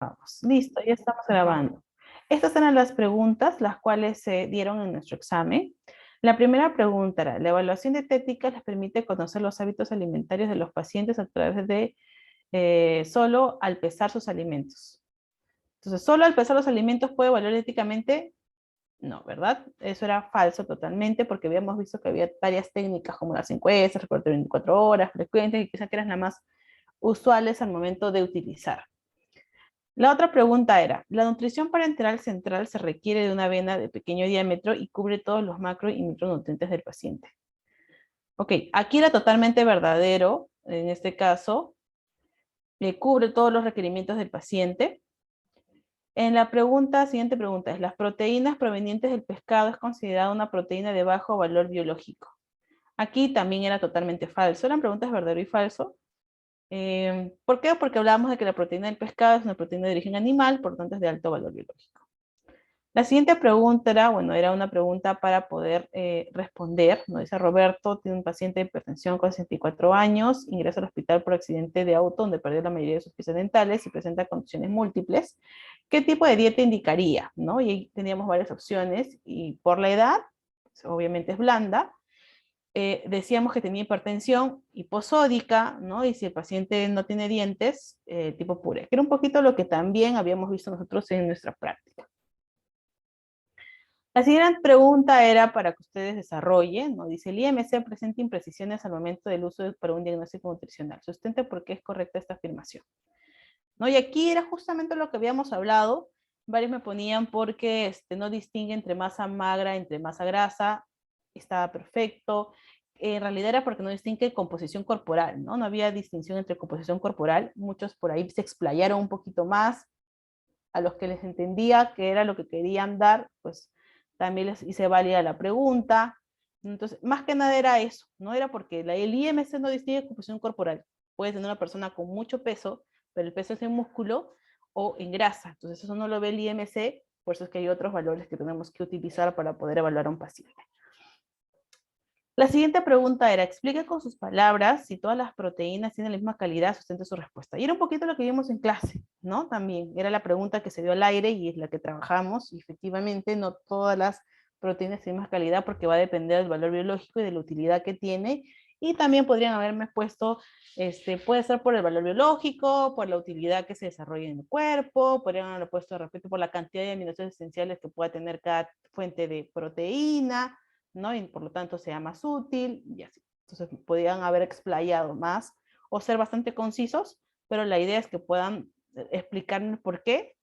Vamos, listo, ya estamos grabando. Estas eran las preguntas las cuales se dieron en nuestro examen. La primera pregunta era, la evaluación dietética les permite conocer los hábitos alimentarios de los pacientes a través de solo al pesar sus alimentos. Entonces, ¿solo al pesar los alimentos puede evaluar éticamente? No, ¿verdad? Eso era falso totalmente porque habíamos visto que había varias técnicas como las encuestas, recorte de 24 horas, frecuentes, y quizás que eran las más usuales al momento de utilizar. La otra pregunta era, la nutrición parenteral central se requiere de una vena de pequeño diámetro y cubre todos los macro y micronutrientes del paciente. Ok, aquí era totalmente verdadero, en este caso, cubre todos los requerimientos del paciente. En la siguiente pregunta es, ¿las proteínas provenientes del pescado es considerada una proteína de bajo valor biológico? Aquí también era totalmente falso, eran preguntas verdadero y falso. ¿Por qué? Porque hablábamos de que la proteína del pescado es una proteína de origen animal, por lo tanto es de alto valor biológico. La siguiente pregunta era, bueno, era una pregunta para poder responder, ¿no? Dice Roberto, tiene un paciente de hipertensión con 64 años, ingresa al hospital por accidente de auto donde perdió la mayoría de sus piezas dentales y presenta condiciones múltiples. ¿Qué tipo de dieta indicaría? ¿No? Y ahí teníamos varias opciones y por la edad, obviamente es blanda, decíamos que tenía hipertensión hiposódica, ¿no? Y si el paciente no tiene dientes, tipo puré, que era un poquito lo que también habíamos visto nosotros en nuestra práctica. La siguiente pregunta era para que ustedes desarrollen, ¿no? Dice, el IMC presenta imprecisiones al momento del uso para un diagnóstico nutricional. Sustente por qué es correcta esta afirmación. ¿No? Y aquí era justamente lo que habíamos hablado. Varios me ponían porque no distingue entre masa magra, entre masa grasa. Estaba perfecto. En realidad era porque no distingue composición corporal, ¿no? No había distinción entre composición corporal. Muchos por ahí se explayaron un poquito más. A los que les entendía que era lo que querían dar, pues también les hice válida la pregunta. Entonces, más que nada era eso, no era porque el IMC no distingue composición corporal. Puede tener una persona con mucho peso, pero el peso es en músculo o en grasa. Entonces, eso no lo ve el IMC, por eso es que hay otros valores que tenemos que utilizar para poder evaluar a un paciente. La siguiente pregunta era, explique con sus palabras si todas las proteínas tienen la misma calidad, sustente su respuesta. Y era un poquito lo que vimos en clase, ¿no? También era la pregunta que se dio al aire y es la que trabajamos. Y efectivamente, no todas las proteínas tienen más calidad porque va a depender del valor biológico y de la utilidad que tiene. Y también podrían haberme puesto, puede ser por el valor biológico, por la utilidad que se desarrolla en el cuerpo, podrían haberlo puesto de repente por la cantidad de aminoácidos esenciales que pueda tener cada fuente de proteína, ¿no? Y por lo tanto sea más útil y así. Entonces podrían haber explayado más o ser bastante concisos, pero la idea es que puedan explicarnos por qué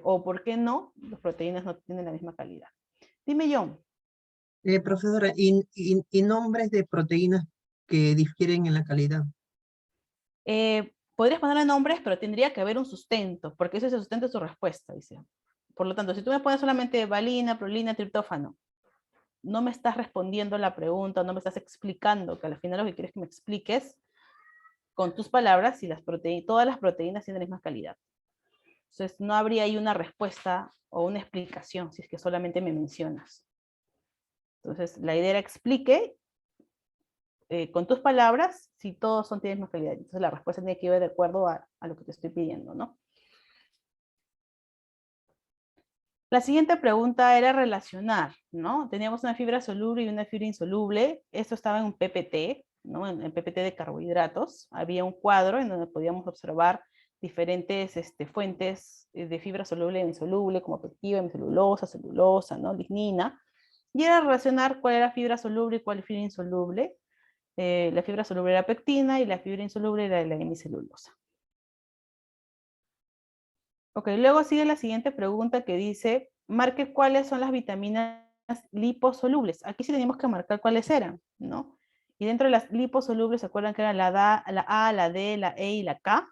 o por qué no las proteínas no tienen la misma calidad. Dime, John. Profesora, ¿y nombres de proteínas que difieren en la calidad? Podrías ponerle nombres, pero tendría que haber un sustento, porque ese sustento es su respuesta, dice. Por lo tanto, si tú me pones solamente valina, prolina, triptófano, no me estás respondiendo la pregunta, no me estás explicando, que al final lo que quieres que me expliques con tus palabras si todas las proteínas tienen la misma calidad. Entonces, no habría ahí una respuesta o una explicación si es que solamente me mencionas. Entonces, la idea era explique con tus palabras si todos tienen la misma calidad. Entonces, la respuesta tiene que ir de acuerdo a lo que te estoy pidiendo, ¿no? La siguiente pregunta era relacionar, ¿no? Teníamos una fibra soluble y una fibra insoluble. Esto estaba en un PPT, ¿no? En PPT de carbohidratos. Había un cuadro en donde podíamos observar diferentes fuentes de fibra soluble e insoluble, como pectina, hemicelulosa, celulosa, ¿no? Lignina. Y era relacionar cuál era fibra soluble y cuál fibra insoluble. La fibra soluble era pectina y la fibra insoluble era la hemicelulosa. Ok, luego sigue la siguiente pregunta que dice, marque cuáles son las vitaminas liposolubles. Aquí sí teníamos que marcar cuáles eran, ¿no? Y dentro de las liposolubles, ¿se acuerdan que eran la A, la D, la E y la K?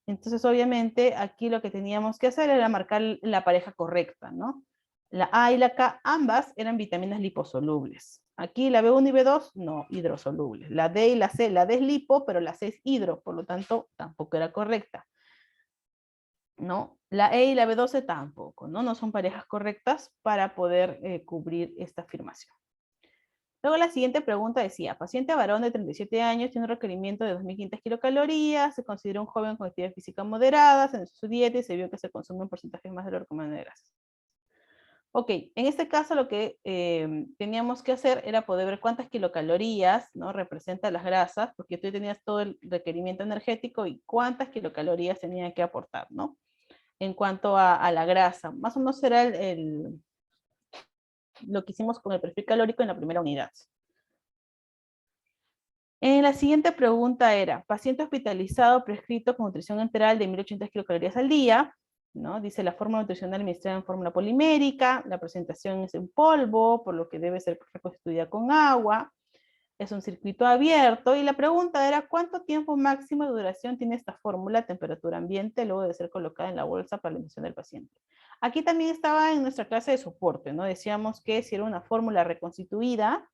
Entonces, obviamente, aquí lo que teníamos que hacer era marcar la pareja correcta, ¿no? La A y la K, ambas eran vitaminas liposolubles. Aquí la B1 y B2, no, hidrosolubles. La D y la C, la D es lipo, pero la C es hidro, por lo tanto, tampoco era correcta. ¿No? La E y la B12 tampoco, ¿no? No son parejas correctas para poder cubrir esta afirmación. Luego la siguiente pregunta decía, paciente varón de 37 años tiene un requerimiento de 2.500 kilocalorías, se considera un joven con actividad física moderada, se analizó su dieta y se vio que se consume un porcentaje más de lo recomendado de grasas. Ok, en este caso lo que teníamos que hacer era poder ver cuántas kilocalorías, ¿no?, representa las grasas, porque tú tenías todo el requerimiento energético y cuántas kilocalorías tenía que aportar, ¿no? En cuanto a la grasa. Más o menos era lo que hicimos con el perfil calórico en la primera unidad. La siguiente pregunta era, paciente hospitalizado prescrito con nutrición enteral de 1.080 kilocalorías al día, ¿no? Dice la fórmula nutricional administrada en fórmula polimérica, la presentación es en polvo, por lo que debe ser reconstituida con agua, es un circuito abierto, y la pregunta era, ¿cuánto tiempo máximo de duración tiene esta fórmula a temperatura ambiente luego de ser colocada en la bolsa para la alimentación del paciente? Aquí también estaba en nuestra clase de soporte, ¿no? Decíamos que si era una fórmula reconstituida,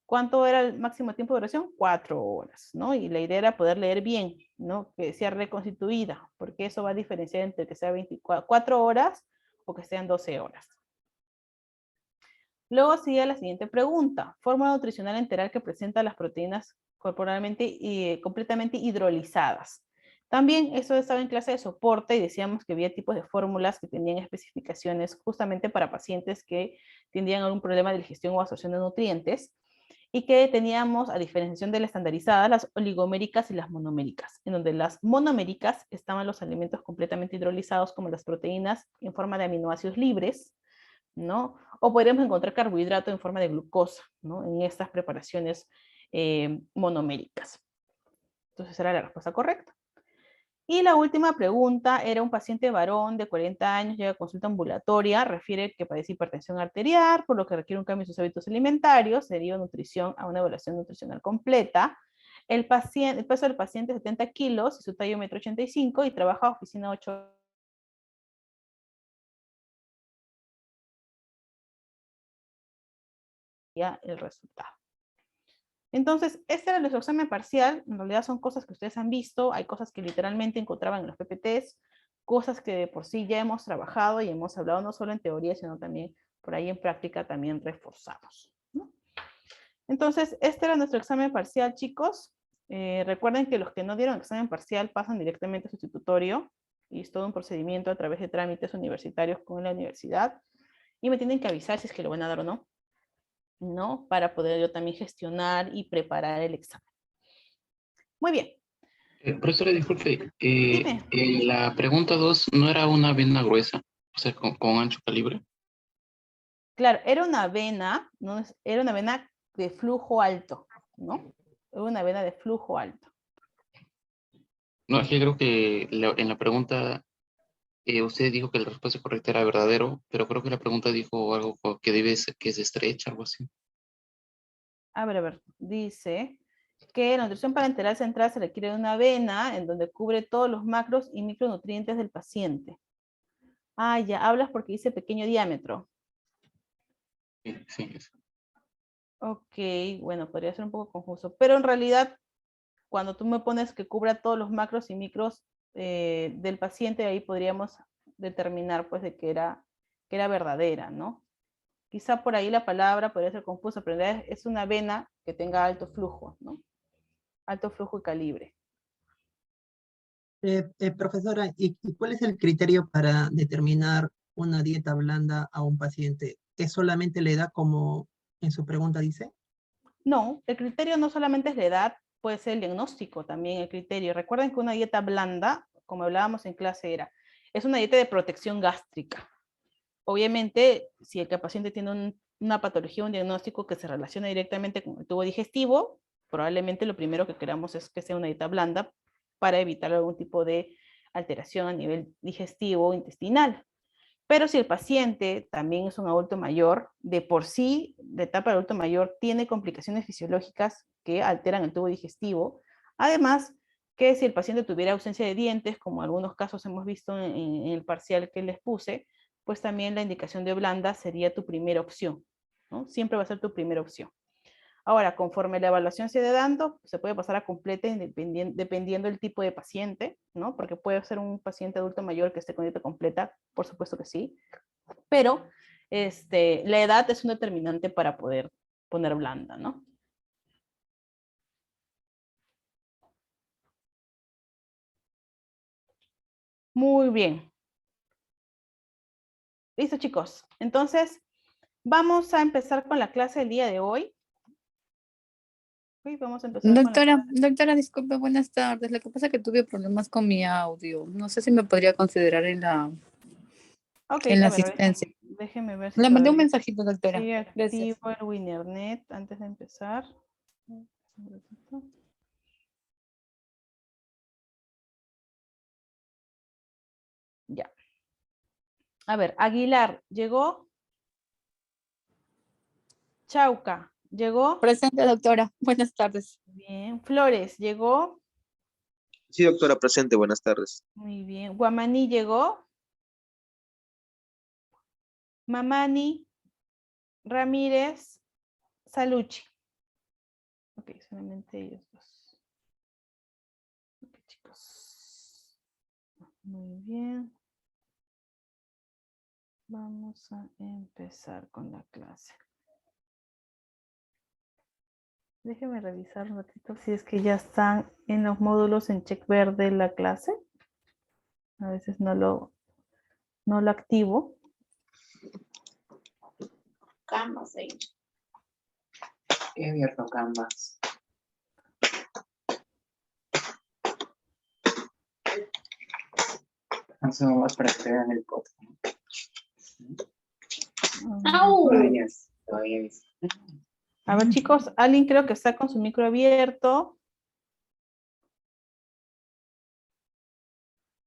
¿cuánto era el máximo tiempo de duración? 4 horas, ¿no? Y la idea era poder leer bien, ¿no? Que sea reconstituida, porque eso va a diferenciar entre que sea 24 horas o que sean 12 horas. Luego sigue la siguiente pregunta. Fórmula nutricional enteral que presenta las proteínas corporalmente y completamente hidrolizadas. También eso estaba en clase de soporte y decíamos que había tipos de fórmulas que tenían especificaciones justamente para pacientes que tendrían algún problema de digestión o absorción de nutrientes, y que teníamos, a diferenciación de la estandarizada, las oligoméricas y las monoméricas, en donde las monoméricas estaban los alimentos completamente hidrolizados, como las proteínas en forma de aminoácidos libres, ¿no? O podríamos encontrar carbohidrato en forma de glucosa, ¿no?, en estas preparaciones monoméricas. Entonces era la respuesta correcta. Y la última pregunta era un paciente varón de 40 años, llega a consulta ambulatoria, refiere que padece hipertensión arterial, por lo que requiere un cambio en sus hábitos alimentarios, deriva nutrición a una evaluación nutricional completa. El peso del paciente es 70 kilos y su talla 1,85 m y trabaja oficina 8 ya el resultado. Entonces, este era nuestro examen parcial. En realidad son cosas que ustedes han visto, hay cosas que literalmente encontraban en los PPTs, cosas que de por sí ya hemos trabajado y hemos hablado no solo en teoría, sino también por ahí en práctica también reforzados, ¿no? Entonces, este era nuestro examen parcial, chicos. Recuerden que los que no dieron examen parcial pasan directamente a sustitutorio, y es todo un procedimiento a través de trámites universitarios con la universidad, y me tienen que avisar si es que lo van a dar o no, ¿no? Para poder yo también gestionar y preparar el examen. Muy bien. Profesora, disculpe, Dime. en la pregunta 2 no era una vena gruesa, o sea, con ancho calibre. Claro, era una vena, ¿no? Era una vena de flujo alto, ¿no? Era una vena de flujo alto. No, es que creo que en la pregunta usted dijo que la respuesta correcta era verdadero, pero creo que la pregunta dijo algo que debe ser, que es estrecha, algo así. A ver, dice que la nutrición parenteral central se requiere de una vena en donde cubre todos los macros y micronutrientes del paciente. Ah, ya, hablas porque dice pequeño diámetro. Sí, sí, eso. Ok, bueno, podría ser un poco confuso, pero en realidad, cuando tú me pones que cubra todos los macros y micros del paciente, ahí podríamos determinar, pues, de que era verdadera, ¿no? Quizá por ahí la palabra podría ser confusa, pero en realidad es una vena que tenga alto flujo, ¿no? Alto flujo y calibre. Profesora, ¿y cuál es el criterio para determinar una dieta blanda a un paciente? ¿Es solamente la edad como en su pregunta dice? No, el criterio no solamente es la edad, puede ser el diagnóstico también el criterio. Recuerden que una dieta blanda, como hablábamos en clase, es una dieta de protección gástrica. Obviamente, si el paciente tiene una patología, un diagnóstico que se relaciona directamente con el tubo digestivo, probablemente lo primero que queramos es que sea una dieta blanda para evitar algún tipo de alteración a nivel digestivo o intestinal. Pero si el paciente también es un adulto mayor, de por sí, la etapa del adulto mayor tiene complicaciones fisiológicas que alteran el tubo digestivo, además que si el paciente tuviera ausencia de dientes, como en algunos casos hemos visto en el parcial que les puse, pues también la indicación de blanda sería tu primera opción, ¿no? Siempre va a ser tu primera opción. Ahora, conforme la evaluación se va dando, se puede pasar a completa dependiendo del tipo de paciente, ¿no? Porque puede ser un paciente adulto mayor que esté con dieta completa, por supuesto que sí, pero la edad es un determinante para poder poner blanda, ¿no? Muy bien. Listo, chicos. Entonces, vamos a empezar con la clase del día de hoy. Vamos a empezar con la... Doctora, disculpe, buenas tardes. Lo que pasa es que tuve problemas con mi audio. No sé si me podría considerar en la Ok, en la a ver, asistencia. déjeme ver si Le mandé un todavía mensajito, doctora. sigue Gracias. activo el WinnerNet antes de empezar. Ya. A ver, Aguilar, ¿llegó? Chauca, ¿llegó? Presente, doctora. Buenas tardes. Bien. Flores, ¿llegó? Sí, doctora, presente, buenas tardes. Muy bien. Guamaní, ¿llegó? Mamani, Ramírez, Salucci. Ok, solamente ellos dos. Ok, chicos. Muy bien. Vamos a empezar con la clase. Déjenme revisar un ratito si es que ya están en los módulos en check verde la clase. A veces no lo activo. Canvas, ahí. He abierto Canvas. Eso va para que vean el podcast. ¡Au! Todavía es. A ver, chicos, alguien creo que está con su micro abierto.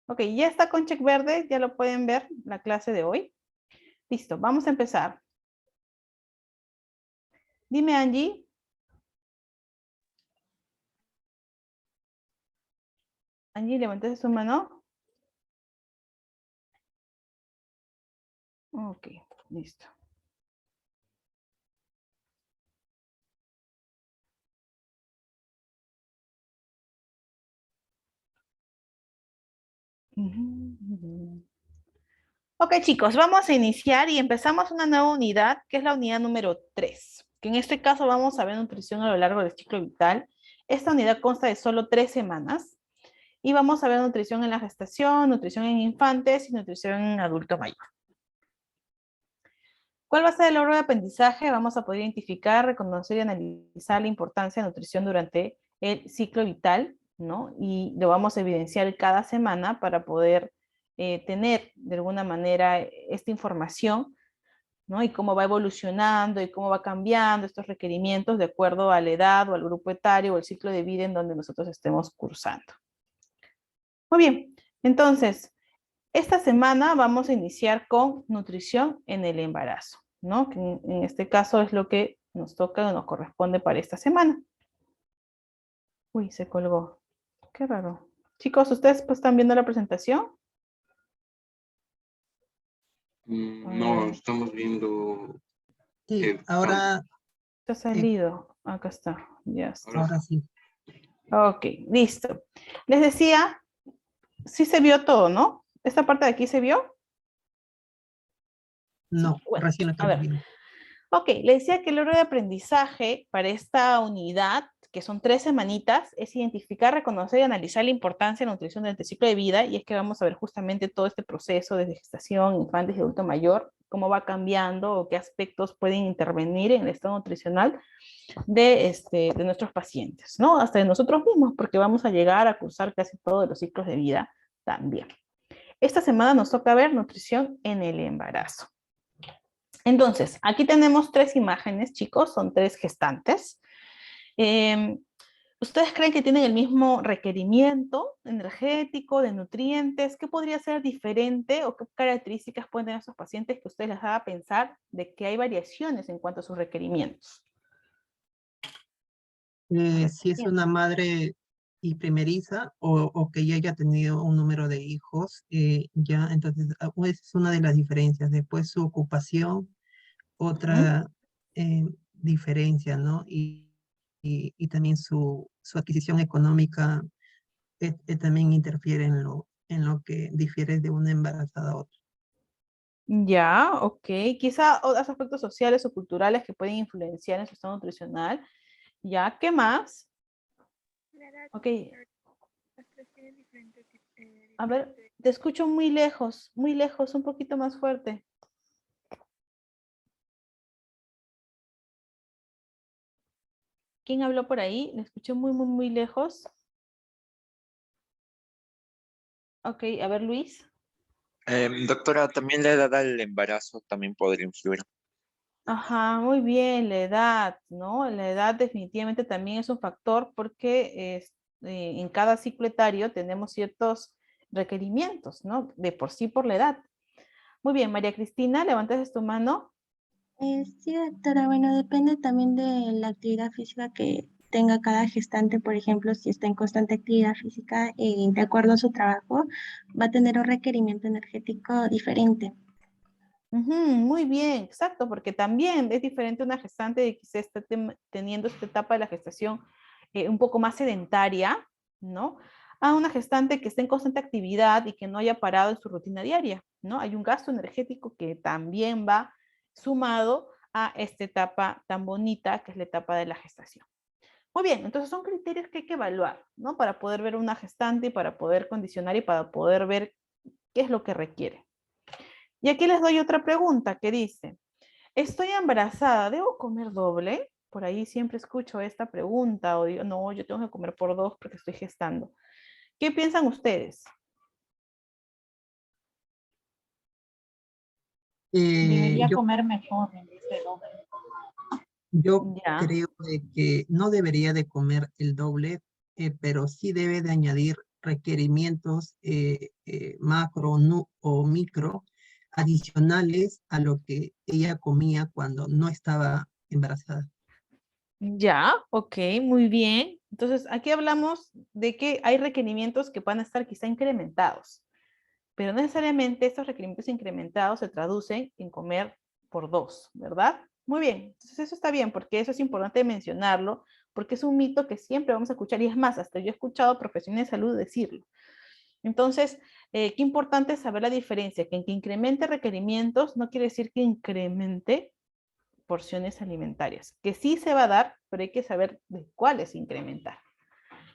Ok, ya está con check verde, ya lo pueden ver la clase de hoy. Listo, vamos a empezar. Dime, Angie. Angie, levantaste su mano. Ok, listo. Ok, chicos, vamos a iniciar y empezamos una nueva unidad, que es la unidad número 3, que en este caso vamos a ver nutrición a lo largo del ciclo vital. Esta unidad consta de solo 3 semanas y vamos a ver nutrición en la gestación, nutrición en infantes y nutrición en adulto mayor. ¿Cuál va a ser el logro de aprendizaje? Vamos a poder identificar, reconocer y analizar la importancia de nutrición durante el ciclo vital, ¿no? Y lo vamos a evidenciar cada semana para poder tener de alguna manera esta información, ¿no? Y cómo va evolucionando y cómo va cambiando estos requerimientos de acuerdo a la edad o al grupo etario o el ciclo de vida en donde nosotros estemos cursando. Muy bien, entonces, esta semana vamos a iniciar con nutrición en el embarazo, ¿no? Que en este caso es lo que nos toca o nos corresponde para esta semana. Uy, se colgó. Qué raro. Chicos, ¿ustedes pues están viendo la presentación? No, estamos viendo. Sí, ahora, Se ha salido. Acá está. Ya está. ahora sí. Ok, listo. Les decía, sí se vio todo, ¿no? ¿Esta parte de aquí se vio? No, Bueno, recién lo a estamos ver. viendo. Ok, le decía que el logro de aprendizaje para esta unidad, que son 3 semanitas, es identificar, reconocer y analizar la importancia de la nutrición durante el ciclo de vida, y es que vamos a ver justamente todo este proceso desde gestación, infantes y adulto mayor, cómo va cambiando o qué aspectos pueden intervenir en el estado nutricional de nuestros pacientes, ¿no? Hasta de nosotros mismos, porque vamos a llegar a cursar casi todos los ciclos de vida también. Esta semana nos toca ver nutrición en el embarazo. Entonces, aquí tenemos 3 imágenes, chicos, son 3 gestantes. ¿Ustedes creen que tienen el mismo requerimiento energético, de nutrientes? ¿Qué podría ser diferente o qué características pueden tener esos pacientes que ustedes les haga pensar de que hay variaciones en cuanto a sus requerimientos? Si es una madre y primeriza o que ya haya tenido un número de hijos, ya entonces es una de las diferencias. Después su ocupación, otra diferencia, ¿no? Y también su adquisición económica también interfiere en lo que difiere de una embarazada a otra. Ya, ok. Quizá otros aspectos sociales o culturales que pueden influenciar en su estado nutricional. Ya, ¿qué más? Ok. A ver, te escucho muy lejos, un poquito más fuerte. ¿Quién habló por ahí? Le escuché muy lejos. Ok, a ver, Luis. Doctora, también la edad del embarazo también podría influir. Ajá, muy bien, la edad, ¿no? La edad definitivamente también es un factor porque en cada ciclo etario tenemos ciertos requerimientos, ¿no? De por sí por la edad. Muy bien, María Cristina, levantas tu mano. Sí, doctora, bueno, depende también de la actividad física que tenga cada gestante. Por ejemplo, si está en constante actividad física, de acuerdo a su trabajo, va a tener un requerimiento energético diferente. Ujú, muy bien, exacto, porque también es diferente una gestante de que se está teniendo esta etapa de la gestación un poco más sedentaria, ¿no? A una gestante que esté en constante actividad y que no haya parado en su rutina diaria, ¿no? Hay un gasto energético que también va sumado a esta etapa tan bonita que es la etapa de la gestación. Muy bien, entonces son criterios que hay que evaluar, ¿no? Para poder ver una gestante y para poder condicionar y para poder ver qué es lo que requiere. Y aquí les doy otra pregunta que dice, estoy embarazada, ¿debo comer doble? Por ahí siempre escucho esta pregunta o digo, no, yo tengo que comer por 2 porque estoy gestando. ¿Qué piensan ustedes? Debería Yo, comer mejor en vez de doble. yo Ya, creo de que no debería de comer el doble, pero sí debe de añadir requerimientos macro o micro adicionales a lo que ella comía cuando no estaba embarazada. ya, ok, muy bien. Entonces, aquí hablamos de que hay requerimientos que van a estar quizá incrementados, pero no necesariamente estos requerimientos incrementados se traducen en comer por 2, ¿verdad? Muy bien, entonces eso está bien, porque eso es importante mencionarlo, porque es un mito que siempre vamos a escuchar, y es más, hasta yo he escuchado profesionales de salud decirlo. Entonces, qué importante es saber la diferencia, que en que incremente requerimientos no quiere decir que incremente porciones alimentarias, que sí se va a dar, pero hay que saber de cuáles incrementar.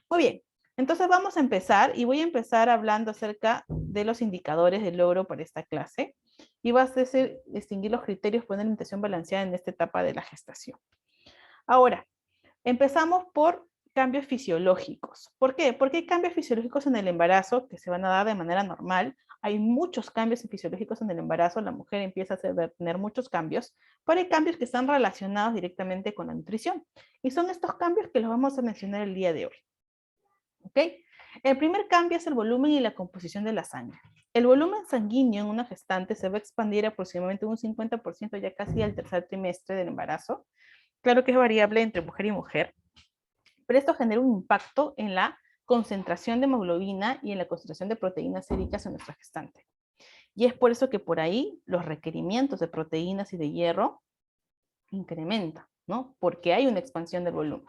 Muy bien, entonces vamos a empezar y voy a empezar hablando acerca de los indicadores de logro para esta clase y vas a hacer, distinguir los criterios para una alimentación balanceada en esta etapa de la gestación. Ahora, empezamos por cambios fisiológicos. ¿Por qué? Porque hay cambios fisiológicos en el embarazo que se van a dar de manera normal. Hay muchos cambios fisiológicos en el embarazo. La mujer empieza a tener muchos cambios, pero hay cambios que están relacionados directamente con la nutrición. Y son estos cambios que los vamos a mencionar el día de hoy. ¿Ok? El primer cambio es el volumen y la composición de la sangre. El volumen sanguíneo en una gestante se va a expandir aproximadamente un 50% ya casi al tercer trimestre del embarazo. Claro que es variable entre mujer y mujer, pero esto genera un impacto en la concentración de hemoglobina y en la concentración de proteínas séricas en nuestra gestante. Y es por eso que por ahí los requerimientos de proteínas y de hierro incrementan, ¿no? Porque hay una expansión del volumen.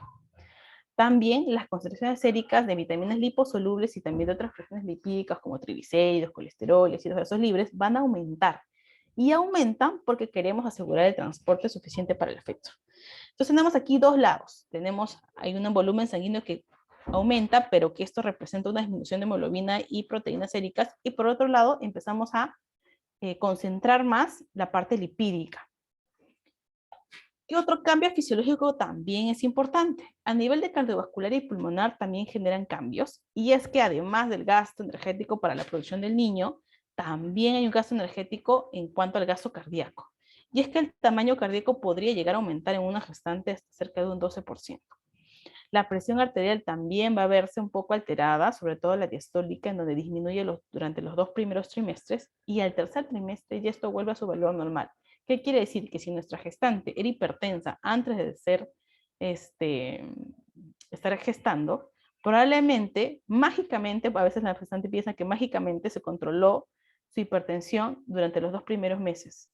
También las concentraciones séricas de vitaminas liposolubles y también de otras fracciones lipídicas como triglicéridos, colesterol y ácidos grasos libres van a aumentar. Y aumentan porque queremos asegurar el transporte suficiente para el feto. Entonces tenemos aquí dos lados. Hay un volumen sanguíneo que aumenta, pero que esto representa una disminución de hemoglobina y proteínas séricas. Y por otro lado, empezamos a concentrar más la parte lipídica. ¿Qué otro cambio fisiológico también es importante? A nivel de cardiovascular y pulmonar también generan cambios, y es que además del gasto energético para la producción del niño, también hay un gasto energético en cuanto al gasto cardíaco. Y es que el tamaño cardíaco podría llegar a aumentar en una gestante hasta cerca de un 12%. La presión arterial también va a verse un poco alterada, sobre todo la diastólica, en donde disminuye durante los 2 primeros trimestres, y al tercer trimestre ya esto vuelve a su valor normal. ¿Qué quiere decir? Que si nuestra gestante era hipertensa antes de estar gestando, probablemente, mágicamente, a veces la gestante piensa que mágicamente se controló su hipertensión durante los 2 primeros meses.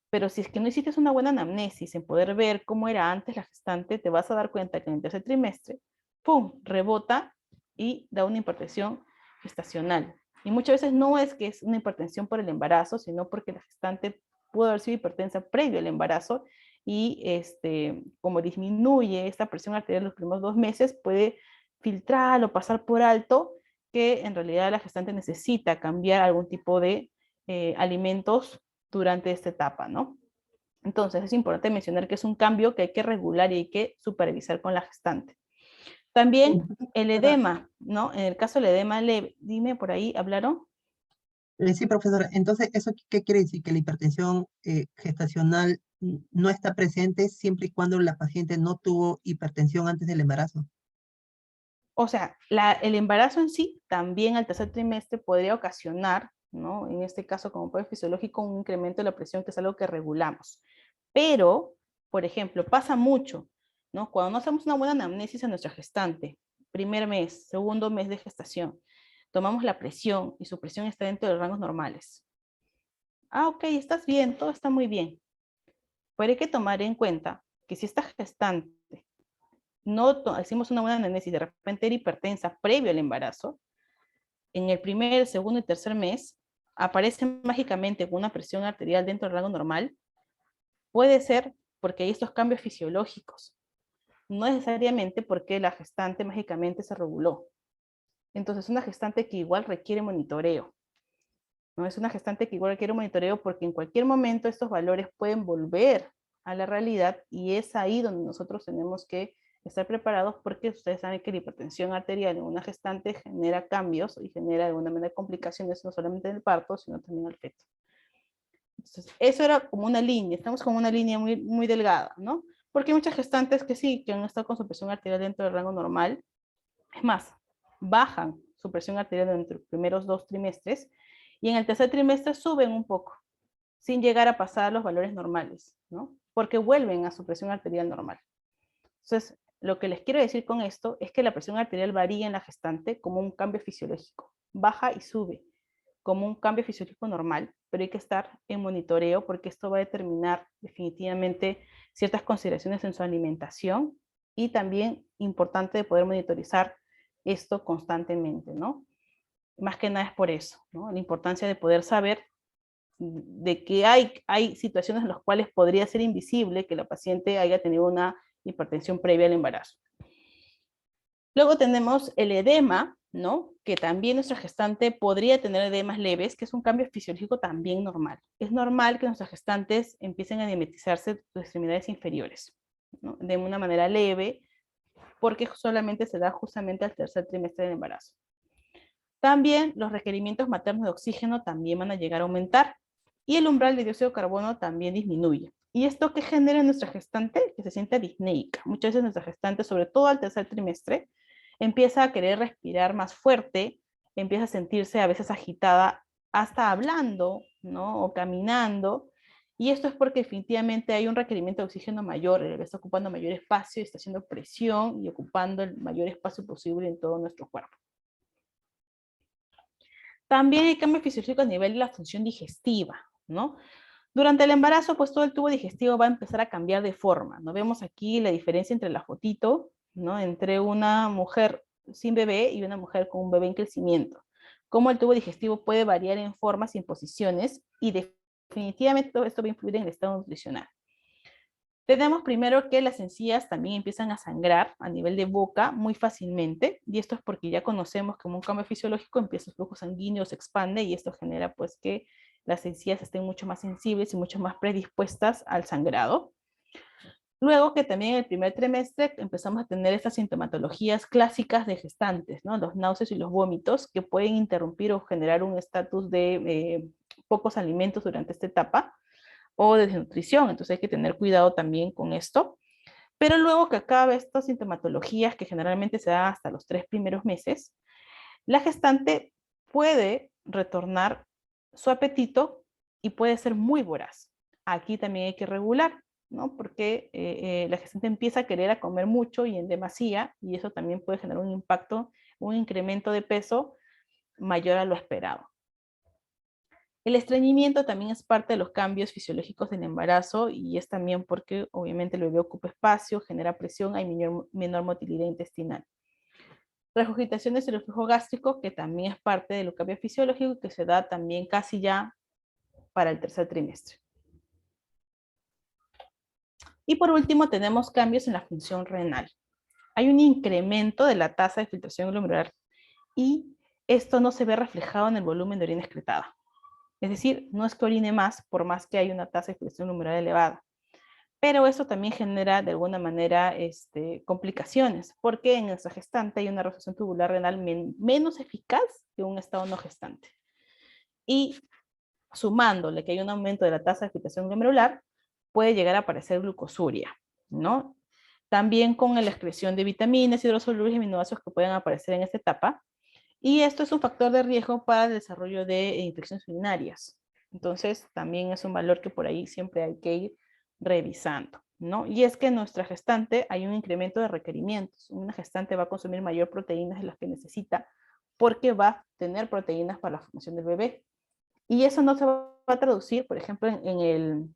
Pero si es que no hiciste una buena anamnesis en poder ver cómo era antes la gestante, te vas a dar cuenta que en el tercer trimestre, ¡pum!, rebota y da una hipertensión gestacional. Y muchas veces no es que es una hipertensión por el embarazo, sino porque la gestante pudo haber sido hipertensa previo al embarazo y como disminuye esta presión arterial los primeros 2 meses, puede filtrar o pasar por alto que en realidad la gestante necesita cambiar algún tipo de alimentos durante esta etapa, ¿no? Entonces es importante mencionar que es un cambio que hay que regular y hay que supervisar con la gestante. También el edema, ¿no? En el caso del edema leve, dime por ahí, ¿hablaron? Sí, profesora. Entonces, ¿eso qué quiere decir? Que la hipertensión gestacional no está presente siempre y cuando la paciente no tuvo hipertensión antes del embarazo. O sea, el embarazo en sí también al tercer trimestre podría ocasionar, ¿no? En este caso, como puede fisiológico, un incremento de la presión, que es algo que regulamos. Pero, por ejemplo, pasa mucho, ¿no? Cuando no hacemos una buena anamnesis a nuestra gestante, primer mes, segundo mes de gestación, tomamos la presión y su presión está dentro de los rangos normales. Ah, ok, estás bien, todo está muy bien. Pero hay que tomar en cuenta que si esta gestante no hicimos una buena anamnesis, de repente era hipertensa previo al embarazo, en el primer, segundo y tercer mes aparece mágicamente con una presión arterial dentro del rango normal, puede ser porque hay estos cambios fisiológicos, no necesariamente porque la gestante mágicamente se reguló. Entonces es una gestante que igual requiere monitoreo, ¿no? Es una gestante que igual requiere monitoreo porque en cualquier momento estos valores pueden volver a la realidad y es ahí donde nosotros tenemos que estar preparados, porque ustedes saben que la hipertensión arterial en una gestante genera cambios y genera de alguna manera complicaciones no solamente en el parto, sino también en el feto. Entonces, eso era como una línea, estamos como una línea muy, muy delgada, ¿no? Porque hay muchas gestantes que sí, que han estado con su presión arterial dentro del rango normal. Es más, bajan su presión arterial entre los primeros 2 trimestres y en el tercer trimestre suben un poco, sin llegar a pasar los valores normales, ¿no? Porque vuelven a su presión arterial normal. Entonces, lo que les quiero decir con esto es que la presión arterial varía en la gestante como un cambio fisiológico. Baja y sube como un cambio fisiológico normal, pero hay que estar en monitoreo porque esto va a determinar definitivamente ciertas consideraciones en su alimentación y también importante de poder monitorizar esto constantemente, ¿no? Más que nada es por eso, ¿no? La importancia de poder saber de que hay situaciones en las cuales podría ser invisible que la paciente haya tenido una hipertensión previa al embarazo. Luego tenemos el edema, ¿no? Que también nuestra gestante podría tener edemas leves, que es un cambio fisiológico también normal. Es normal que nuestras gestantes empiecen a diametrizarse sus extremidades inferiores, ¿no? De una manera leve, porque solamente se da justamente al tercer trimestre del embarazo. También los requerimientos maternos de oxígeno también van a llegar a aumentar y el umbral de dióxido de carbono también disminuye. ¿Y esto qué genera en nuestra gestante? Que se siente disneica. Muchas veces nuestra gestante, sobre todo al tercer trimestre, empieza a querer respirar más fuerte, empieza a sentirse a veces agitada, hasta hablando, ¿no? O caminando. Y esto es porque definitivamente hay un requerimiento de oxígeno mayor, el bebé está ocupando mayor espacio, está haciendo presión y ocupando el mayor espacio posible en todo nuestro cuerpo. También hay cambios fisiológicos a nivel de la función digestiva, ¿no? Durante el embarazo, pues todo el tubo digestivo va a empezar a cambiar de forma, ¿no? Vemos aquí la diferencia entre la fotito, ¿no? Entre una mujer sin bebé y una mujer con un bebé en crecimiento. Cómo el tubo digestivo puede variar en formas y en posiciones, y definitivamente todo esto va a influir en el estado nutricional. Tenemos primero que las encías también empiezan a sangrar a nivel de boca muy fácilmente, y esto es porque ya conocemos que como un cambio fisiológico empieza el flujo sanguíneo, se expande, y esto genera pues que las encías estén mucho más sensibles y mucho más predispuestas al sangrado. Luego que también en el primer trimestre empezamos a tener estas sintomatologías clásicas de gestantes, ¿no? Los náuseas y los vómitos, que pueden interrumpir o generar un estatus de pocos alimentos durante esta etapa, o de desnutrición, entonces hay que tener cuidado también con esto. Pero luego que acabe estas sintomatologías, que generalmente se dan hasta los 3 primeros meses, la gestante puede retornar su apetito y puede ser muy voraz. Aquí también hay que regular, ¿no? Porque la gestante empieza a querer a comer mucho y en demasía, y eso también puede generar un impacto, un incremento de peso mayor a lo esperado. El estreñimiento también es parte de los cambios fisiológicos del embarazo, y es también porque obviamente el bebé ocupa espacio, genera presión, hay menor motilidad intestinal. Regurgitaciones y reflujo gástrico, que también es parte de lo cambio fisiológico y que se da también casi ya para el tercer trimestre. Y por último tenemos cambios en la función renal. Hay un incremento de la tasa de filtración glomerular y esto no se ve reflejado en el volumen de orina excretada. Es decir, no es que orine más, por más que hay una tasa de filtración glomerular elevada. Pero eso también genera de alguna manera complicaciones, porque en nuestra gestante hay una resolución tubular renal menos eficaz que un estado no gestante. Y sumándole que hay un aumento de la tasa de filtración glomerular, puede llegar a aparecer glucosuria, ¿no? También con la excreción de vitaminas, hidrosolubles y aminoácidos que pueden aparecer en esta etapa. Y esto es un factor de riesgo para el desarrollo de infecciones urinarias. Entonces, también es un valor que por ahí siempre hay que ir revisando, ¿no? Y es que en nuestra gestante hay un incremento de requerimientos. Una gestante va a consumir mayor proteínas de las que necesita porque va a tener proteínas para la formación del bebé. Y eso no se va a traducir, por ejemplo, en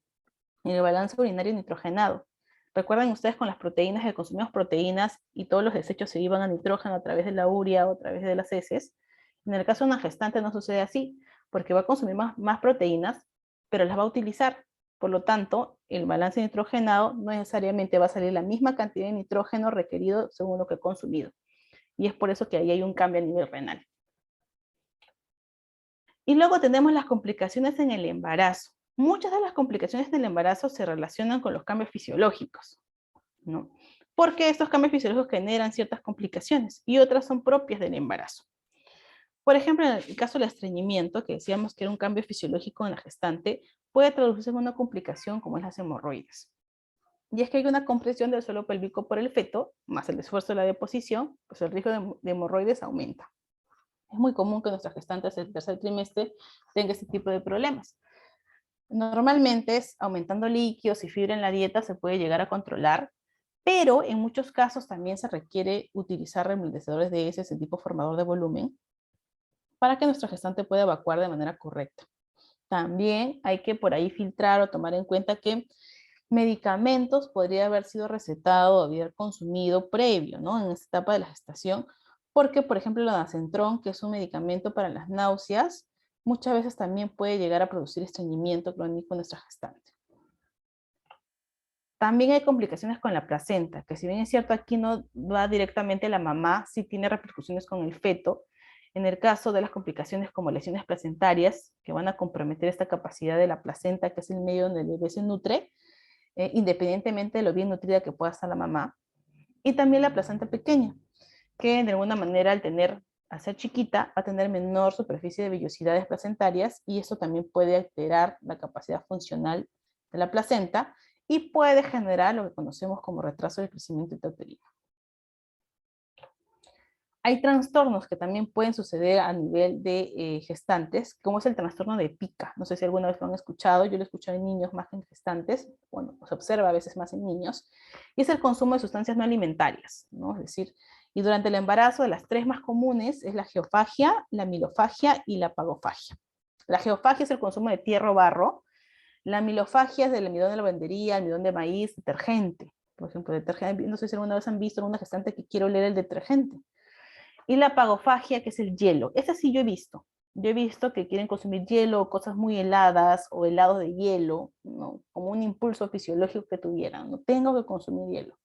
el balance urinario nitrogenado. Recuerden ustedes con las proteínas que consumimos proteínas y todos los desechos se iban a nitrógeno a través de la urea o a través de las heces. En el caso de una gestante no sucede así, porque va a consumir más proteínas, pero las va a utilizar. Por lo tanto, el balance nitrogenado no necesariamente va a salir la misma cantidad de nitrógeno requerido según lo que ha consumido. Y es por eso que ahí hay un cambio a nivel renal. Y luego tenemos las complicaciones en el embarazo. Muchas de las complicaciones del embarazo se relacionan con los cambios fisiológicos, ¿no? Porque estos cambios fisiológicos generan ciertas complicaciones y otras son propias del embarazo. Por ejemplo, en el caso del estreñimiento, que decíamos que era un cambio fisiológico en la gestante, puede traducirse en una complicación como es las hemorroides. Y es que hay una compresión del suelo pélvico por el feto, más el esfuerzo de la deposición, pues el riesgo de hemorroides aumenta. Es muy común que nuestras gestantes del tercer trimestre tengan este tipo de problemas. Normalmente es aumentando líquidos y fibra en la dieta se puede llegar a controlar, pero en muchos casos también se requiere utilizar remediadores de heces de tipo formador de volumen para que nuestra gestante pueda evacuar de manera correcta. También hay que por ahí filtrar o tomar en cuenta que medicamentos podría haber sido recetado o haber consumido previo, ¿no? En esta etapa de la gestación, porque por ejemplo el ondansetron, que es un medicamento para las náuseas, muchas veces también puede llegar a producir estreñimiento crónico en nuestra gestante. También hay complicaciones con la placenta, que si bien es cierto aquí no va directamente la mamá, sí tiene repercusiones con el feto. En el caso de las complicaciones como lesiones placentarias, que van a comprometer esta capacidad de la placenta, que es el medio donde el bebé se nutre, independientemente de lo bien nutrida que pueda estar la mamá. Y también la placenta pequeña, que de alguna manera al ser chiquita, va a tener menor superficie de vellosidades placentarias y eso también puede alterar la capacidad funcional de la placenta y puede generar lo que conocemos como retraso del crecimiento intrauterino. Hay trastornos que también pueden suceder a nivel de gestantes, como es el trastorno de pica. No sé si alguna vez lo han escuchado, yo lo he escuchado en niños más que en gestantes, bueno, se observa a veces más en niños, y es el consumo de sustancias no alimentarias, ¿no? Es decir, y durante el embarazo de las tres más comunes es la geofagia, la amilofagia y la pagofagia. La geofagia es el consumo de tierra o barro, la amilofagia es del almidón de lavandería, almidón de maíz, detergente. Por ejemplo, detergente, no sé si alguna vez han visto en una gestante que quiere oler el detergente. Y la pagofagia, que es el hielo. Esa sí yo he visto. Yo he visto que quieren consumir hielo, cosas muy heladas o helados de hielo, ¿no? Como un impulso fisiológico que tuvieran. No tengo que consumir hielo.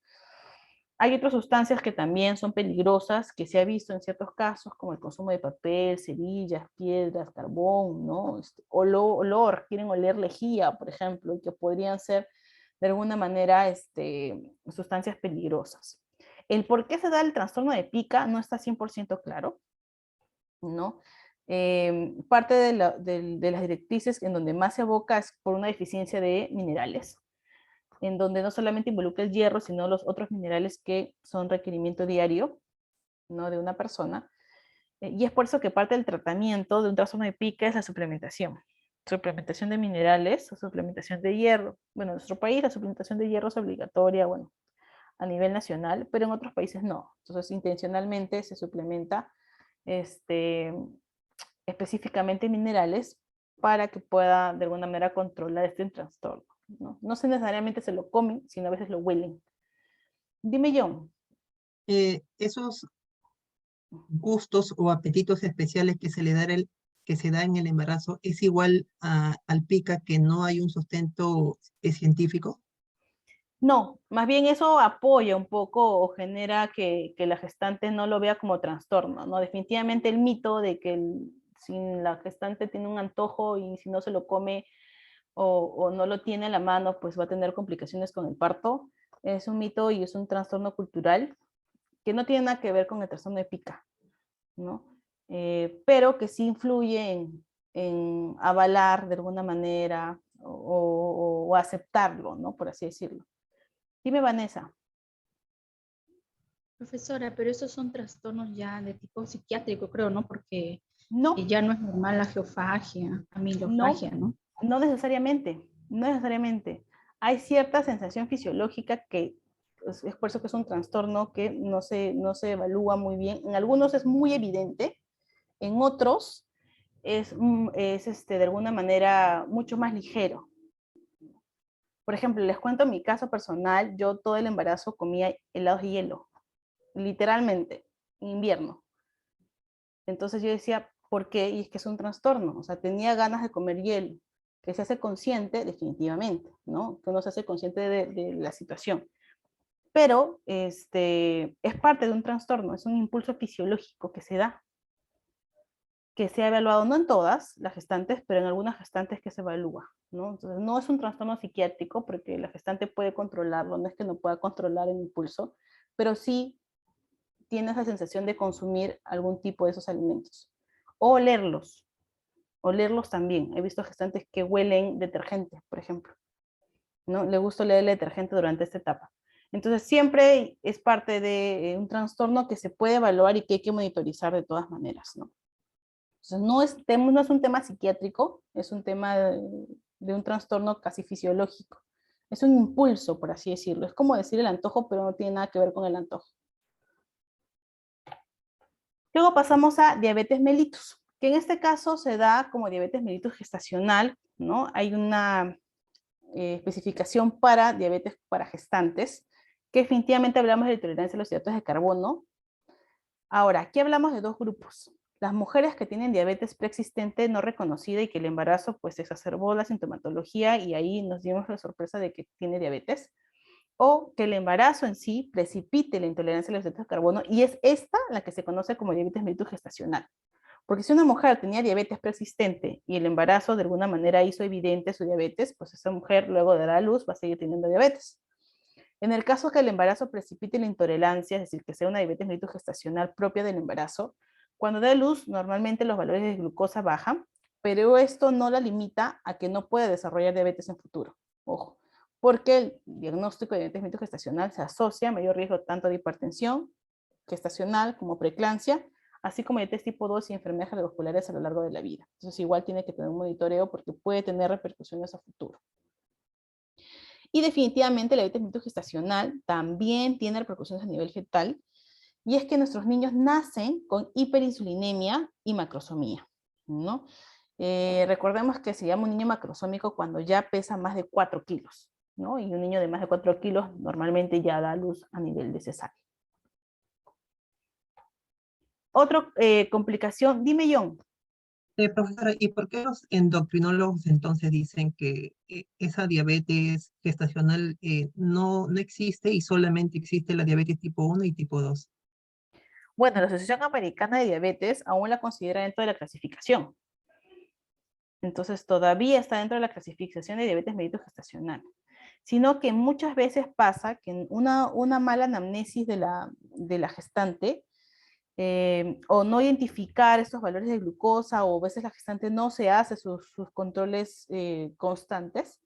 Hay otras sustancias que también son peligrosas, que se ha visto en ciertos casos, como el consumo de papel, cerillas, piedras, carbón, ¿no? Olor, quieren oler lejía, por ejemplo, y que podrían ser de alguna manera sustancias peligrosas. El por qué se da el trastorno de pica no está 100% claro, ¿no? Parte de las directrices en donde más se aboca es por una deficiencia de minerales, en donde no solamente involucra el hierro, sino los otros minerales que son requerimiento diario, ¿no? De una persona. Y es por eso que parte del tratamiento de un trastorno de pica es la suplementación. Suplementación de minerales, o suplementación de hierro. Bueno, en nuestro país la suplementación de hierro es obligatoria, bueno, a nivel nacional, pero en otros países no. Entonces, intencionalmente se suplementa específicamente minerales para que pueda de alguna manera controlar este trastorno, ¿no? No necesariamente se lo comen, sino a veces lo huelen. Dime, John. Esos gustos o apetitos especiales que se le da que se da en el embarazo es igual al pica que no hay un sustento científico? No, más bien eso apoya un poco o genera que la gestante no lo vea como trastorno, ¿no? Definitivamente el mito de que si la gestante tiene un antojo y si no se lo come o no lo tiene a la mano, pues va a tener complicaciones con el parto, es un mito y es un trastorno cultural que no tiene nada que ver con el trastorno de pica, ¿no? Pero que sí influye en avalar de alguna manera o aceptarlo, ¿no? Por así decirlo. Dime, Vanessa. Profesora, pero esos son trastornos ya de tipo psiquiátrico, creo, ¿no? Porque No, ya no es normal la geofagia, no, amilofagia, ¿no? no necesariamente, no necesariamente. Hay cierta sensación fisiológica que es por eso que es un trastorno que no se evalúa muy bien. En algunos es muy evidente, en otros es de alguna manera mucho más ligero. Por ejemplo, les cuento mi caso personal, yo todo el embarazo comía helados de hielo, literalmente, en invierno. Entonces yo decía, ¿por qué? Y es que es un trastorno, o sea, tenía ganas de comer hielo, que se hace consciente definitivamente, ¿no? Que uno se hace consciente de la situación. Pero es parte de un trastorno, es un impulso fisiológico que se da, que se ha evaluado no en todas las gestantes, pero en algunas gestantes que se evalúa, ¿no? Entonces no es un trastorno psiquiátrico porque la gestante puede controlarlo, no es que no pueda controlar el impulso, pero sí tiene esa sensación de consumir algún tipo de esos alimentos. O olerlos también. He visto gestantes que huelen detergente, por ejemplo, ¿no? Le gusta oler el detergente durante esta etapa. Entonces siempre es parte de un trastorno que se puede evaluar y que hay que monitorizar de todas maneras, ¿no? Entonces no es un tema psiquiátrico, es un tema de un trastorno casi fisiológico. Es un impulso, por así decirlo. Es como decir el antojo, pero no tiene nada que ver con el antojo. Luego pasamos a diabetes mellitus, que en este caso se da como diabetes mellitus gestacional, ¿no? Hay una especificación para diabetes para gestantes, que definitivamente hablamos de tolerancia a los hidratos de carbono. Ahora, aquí hablamos de dos grupos. Las mujeres que tienen diabetes preexistente no reconocida y que el embarazo pues exacerbó la sintomatología y ahí nos dimos la sorpresa de que tiene diabetes, o que el embarazo en sí precipite la intolerancia a los hidratos de carbono y es esta la que se conoce como diabetes mellitus gestacional. Porque si una mujer tenía diabetes persistente y el embarazo de alguna manera hizo evidente su diabetes, pues esa mujer luego de dar a luz va a seguir teniendo diabetes. En el caso que el embarazo precipite la intolerancia, es decir, que sea una diabetes mellitus gestacional propia del embarazo, cuando da luz normalmente los valores de glucosa bajan, pero esto no la limita a que no pueda desarrollar diabetes en futuro. Ojo, porque el diagnóstico de diabetes mellitus gestacional se asocia a mayor riesgo tanto de hipertensión gestacional como preeclampsia, así como diabetes tipo 2 y enfermedades cardiovasculares a lo largo de la vida. Entonces igual tiene que tener un monitoreo porque puede tener repercusiones a futuro. Y definitivamente la diabetes mellitus gestacional también tiene repercusiones a nivel fetal, y es que nuestros niños nacen con hiperinsulinemia y macrosomía, ¿no? Recordemos que se llama un niño macrosómico cuando ya pesa más de 4 kilos, ¿no? Y un niño de más de 4 kilos normalmente ya da luz a nivel de cesárea. Otra complicación, dime John. Profesora, ¿y por qué los endocrinólogos entonces dicen que esa diabetes gestacional no existe y solamente existe la diabetes tipo 1 y tipo 2? Bueno, la Asociación Americana de Diabetes aún la considera dentro de la clasificación. Entonces todavía está dentro de la clasificación de diabetes mellitus gestacional. Sino que muchas veces pasa que una mala anamnesis de la gestante o no identificar estos valores de glucosa o a veces la gestante no se hace sus controles constantes.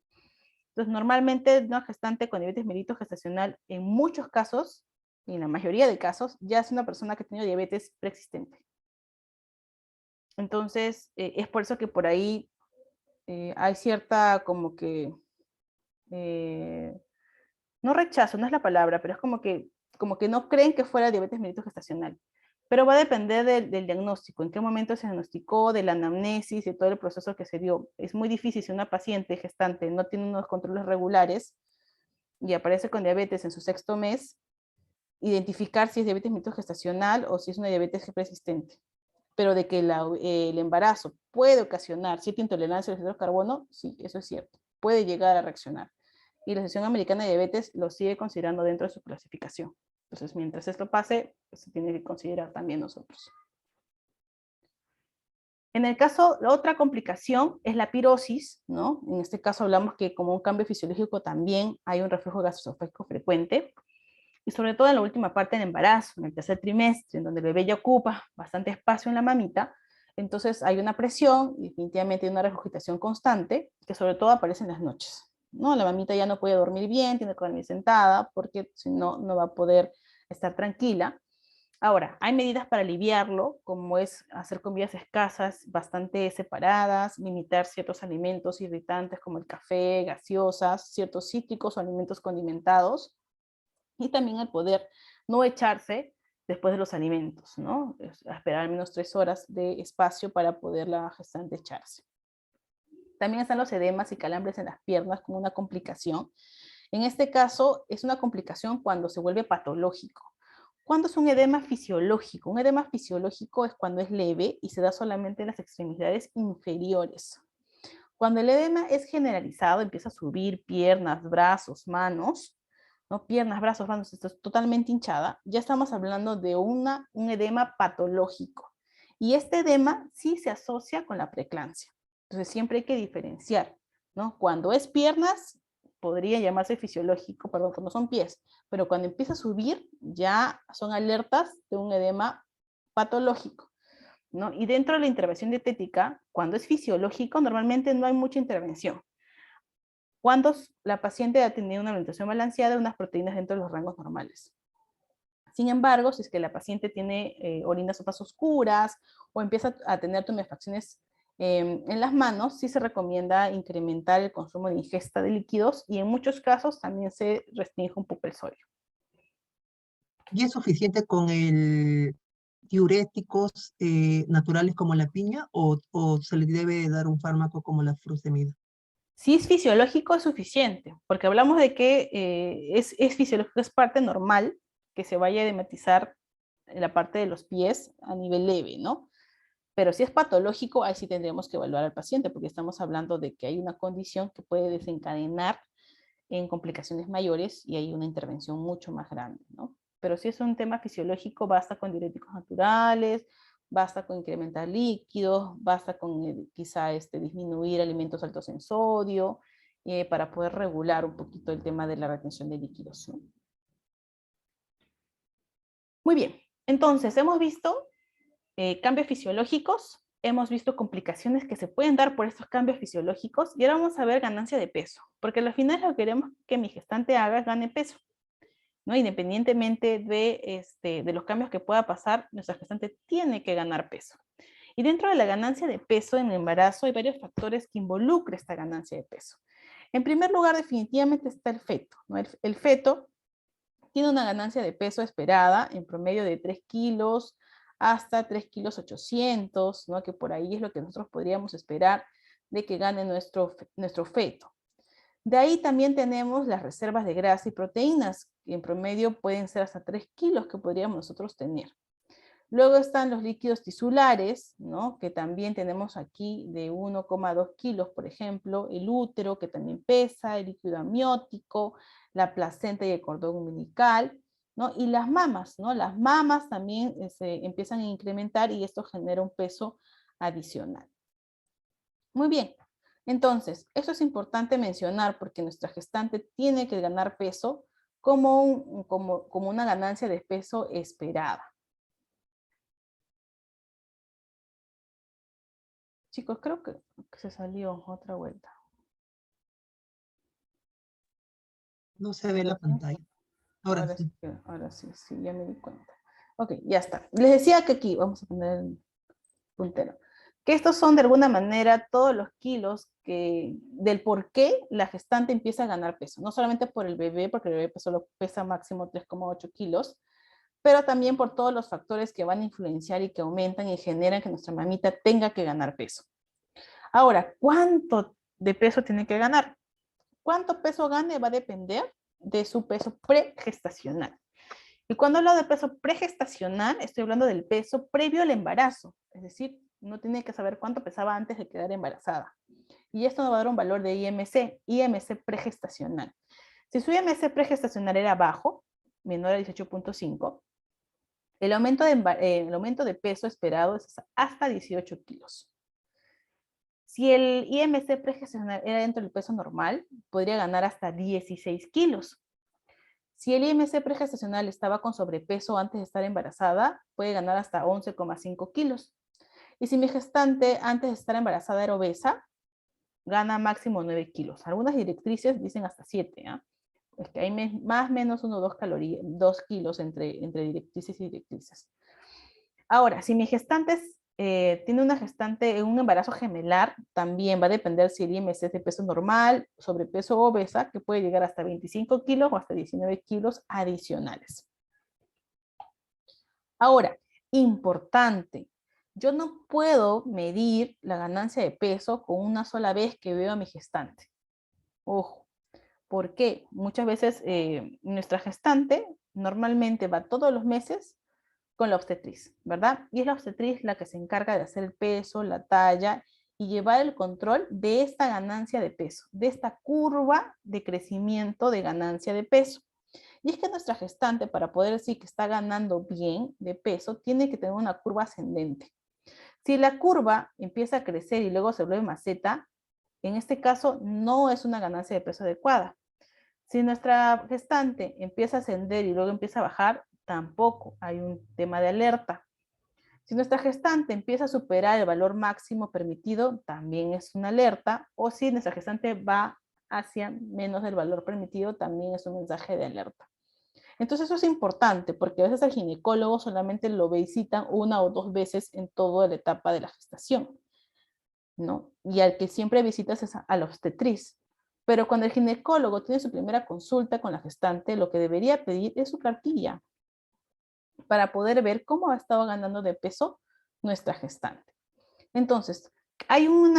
Entonces normalmente una gestante con diabetes mellitus gestacional en muchos casos, y en la mayoría de casos, ya es una persona que tiene diabetes preexistente. Entonces es por eso que por ahí hay cierta como que, no rechazo, no es la palabra, pero es como que no creen que fuera diabetes mellitus gestacional. Pero va a depender del diagnóstico, en qué momento se diagnosticó, de la anamnesis, de todo el proceso que se dio. Es muy difícil si una paciente gestante no tiene unos controles regulares y aparece con diabetes en su 6º mes, identificar si es diabetes mellitus gestacional o si es una diabetes persistente. Pero de que el embarazo puede ocasionar cierta intolerancia al hidrato de carbono, sí, eso es cierto. Puede llegar a reaccionar. Y la Asociación Americana de Diabetes lo sigue considerando dentro de su clasificación. Entonces, mientras esto pase, pues, se tiene que considerar también nosotros. En el caso, la otra complicación es la pirosis, ¿no? En este caso hablamos que como un cambio fisiológico también hay un reflujo gastroesofágico frecuente, y sobre todo en la última parte del embarazo, en el tercer trimestre, en donde el bebé ya ocupa bastante espacio en la mamita, entonces hay una presión, y definitivamente hay una regurgitación constante, que sobre todo aparece en las noches, ¿no? La mamita ya no puede dormir bien, tiene que dormir sentada, porque si no, no va a poder estar tranquila. Ahora, hay medidas para aliviarlo, como es hacer comidas escasas, bastante separadas, limitar ciertos alimentos irritantes como el café, gaseosas, ciertos cítricos o alimentos condimentados, y también el poder no echarse después de los alimentos, ¿no? Esperar al menos 3 horas de espacio para poder la gestante echarse. También están los edemas y calambres en las piernas como una complicación. En este caso, es una complicación cuando se vuelve patológico. ¿Cuándo es un edema fisiológico? Un edema fisiológico es cuando es leve y se da solamente en las extremidades inferiores. Cuando el edema es generalizado, empieza a subir piernas, brazos, manos, ¿no? Piernas, brazos, manos, esto es totalmente hinchada, ya estamos hablando de un edema patológico. Y este edema sí se asocia con la preeclampsia. Entonces siempre hay que diferenciar, ¿no? Cuando es piernas, podría llamarse fisiológico, perdón, cuando son pies, pero cuando empieza a subir, ya son alertas de un edema patológico, ¿no? Y dentro de la intervención dietética, cuando es fisiológico, normalmente no hay mucha intervención. Cuando la paciente ha tenido una alimentación balanceada, unas proteínas dentro de los rangos normales. Sin embargo, si es que la paciente tiene orinas más oscuras o empieza a tener tumefacciones en las manos, sí se recomienda incrementar el consumo de ingesta de líquidos y en muchos casos también se restringe un poco el sodio. ¿Y es suficiente con el diuréticos naturales como la piña o se le debe dar un fármaco como la furosemida? Si es fisiológico es suficiente, porque hablamos de que es fisiológico, es parte normal que se vaya a edematizar en la parte de los pies a nivel leve, ¿no? Pero si es patológico, ahí sí tendríamos que evaluar al paciente, porque estamos hablando de que hay una condición que puede desencadenar en complicaciones mayores y hay una intervención mucho más grande, ¿no? Pero si es un tema fisiológico, basta con diuréticos naturales, basta con incrementar líquidos, basta con quizá disminuir alimentos altos en sodio, para poder regular un poquito el tema de la retención de líquidos, ¿no? Muy bien, entonces hemos visto cambios fisiológicos, hemos visto complicaciones que se pueden dar por estos cambios fisiológicos y ahora vamos a ver ganancia de peso, porque al final lo que queremos que mi gestante haga es gane peso, ¿no? Independientemente de los cambios que pueda pasar, nuestra gestante tiene que ganar peso. Y dentro de la ganancia de peso en el embarazo hay varios factores que involucran esta ganancia de peso. En primer lugar, definitivamente está el feto, ¿no? El feto tiene una ganancia de peso esperada en promedio de 3 kilos hasta 3 kilos 800, ¿no? Que por ahí es lo que nosotros podríamos esperar de que gane nuestro feto. De ahí también tenemos las reservas de grasa y proteínas, que en promedio pueden ser hasta 3 kilos que podríamos nosotros tener. Luego están los líquidos tisulares, ¿no? Que también tenemos aquí de 1,2 kilos, por ejemplo, el útero, que también pesa, el líquido amniótico, la placenta y el cordón umbilical, ¿no? Y las mamas, ¿no? Las mamas también se empiezan a incrementar y esto genera un peso adicional. Muy bien, entonces, eso es importante mencionar porque nuestra gestante tiene que ganar peso como una ganancia de peso esperada. Chicos, creo que se salió otra vuelta. No se ve la pantalla. Ahora sí. Ahora sí, ya me di cuenta. Ok, ya está. Les decía que aquí, vamos a poner el puntero, que estos son de alguna manera todos los kilos del por qué la gestante empieza a ganar peso. No solamente por el bebé, porque el bebé solo pesa máximo 3,8 kilos, pero también por todos los factores que van a influenciar y que aumentan y generan que nuestra mamita tenga que ganar peso. Ahora, ¿cuánto de peso tiene que ganar? ¿Cuánto peso gane? Va a depender de su peso pregestacional. Y cuando hablo de peso pregestacional, estoy hablando del peso previo al embarazo. Es decir, no tiene que saber cuánto pesaba antes de quedar embarazada. Y esto nos va a dar un valor de IMC pregestacional. Si su IMC pregestacional era bajo, menor a 18.5, el aumento de peso esperado es hasta 18 kilos. Si el IMC pregestacional era dentro del peso normal, podría ganar hasta 16 kilos. Si el IMC pregestacional estaba con sobrepeso antes de estar embarazada, puede ganar hasta 11,5 kilos. Y si mi gestante antes de estar embarazada era obesa, gana máximo 9 kilos. Algunas directrices dicen hasta 7, ¿eh? Es que hay más o menos 1 o 2 kilos entre directrices y directrices. Ahora, si mi gestante tiene un embarazo gemelar, también va a depender si el IMC es de peso normal, sobrepeso o obesa, que puede llegar hasta 25 kilos o hasta 19 kilos adicionales. Ahora, importante, yo no puedo medir la ganancia de peso con una sola vez que veo a mi gestante. Ojo, ¿por qué? Muchas veces nuestra gestante normalmente va todos los meses con la obstetriz, ¿verdad? Y es la obstetriz la que se encarga de hacer el peso, la talla y llevar el control de esta ganancia de peso, de esta curva de crecimiento de ganancia de peso. Y es que nuestra gestante, para poder decir que está ganando bien de peso, tiene que tener una curva ascendente. Si la curva empieza a crecer y luego se vuelve maceta, en este caso no es una ganancia de peso adecuada. Si nuestra gestante empieza a ascender y luego empieza a bajar, tampoco hay un tema de alerta. Si nuestra gestante empieza a superar el valor máximo permitido, también es una alerta. O si nuestra gestante va hacia menos del valor permitido, también es un mensaje de alerta. Entonces eso es importante porque a veces al ginecólogo solamente lo visitan 1 o 2 veces en toda la etapa de la gestación, ¿no? Y al que siempre visitas es a la obstetriz. Pero cuando el ginecólogo tiene su primera consulta con la gestante, lo que debería pedir es su cartilla para poder ver cómo ha estado ganando de peso nuestra gestante. Entonces, hay un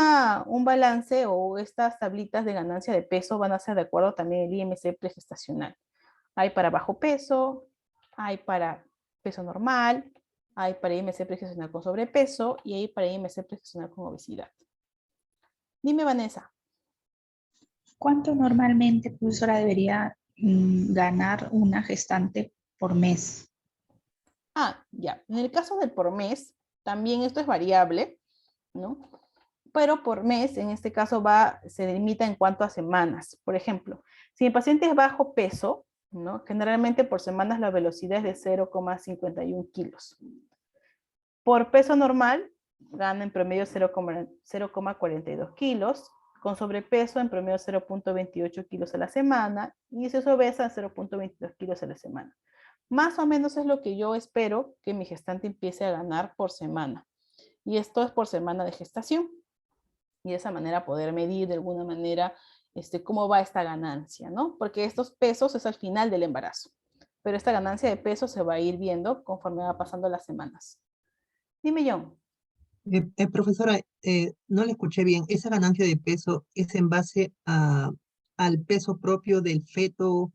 balance, o estas tablitas de ganancia de peso van a ser de acuerdo también al IMC pregestacional. Hay para bajo peso, hay para peso normal, hay para IMC pregestacional con sobrepeso y hay para IMC pregestacional con obesidad. Dime, Vanessa. ¿Cuánto normalmente, profesora, debería ganar una gestante por mes? Ya. En el caso del por mes, también esto es variable, ¿no? Pero por mes, en este caso, se limita en cuanto a semanas. Por ejemplo, si mi paciente es bajo peso, ¿no? Generalmente por semanas la velocidad es de 0,51 kilos. Por peso normal, gana en promedio 0,42 kilos, con sobrepeso en promedio 0,28 kilos a la semana, y si es obesa 0,22 kilos a la semana. Más o menos es lo que yo espero que mi gestante empiece a ganar por semana. Y esto es por semana de gestación. Y de esa manera poder medir de alguna manera cómo va esta ganancia, ¿no? Porque estos pesos es al final del embarazo. Pero esta ganancia de peso se va a ir viendo conforme va pasando las semanas. Dime, John. Profesora, no le escuché bien. ¿Esa ganancia de peso es en base al peso propio del feto,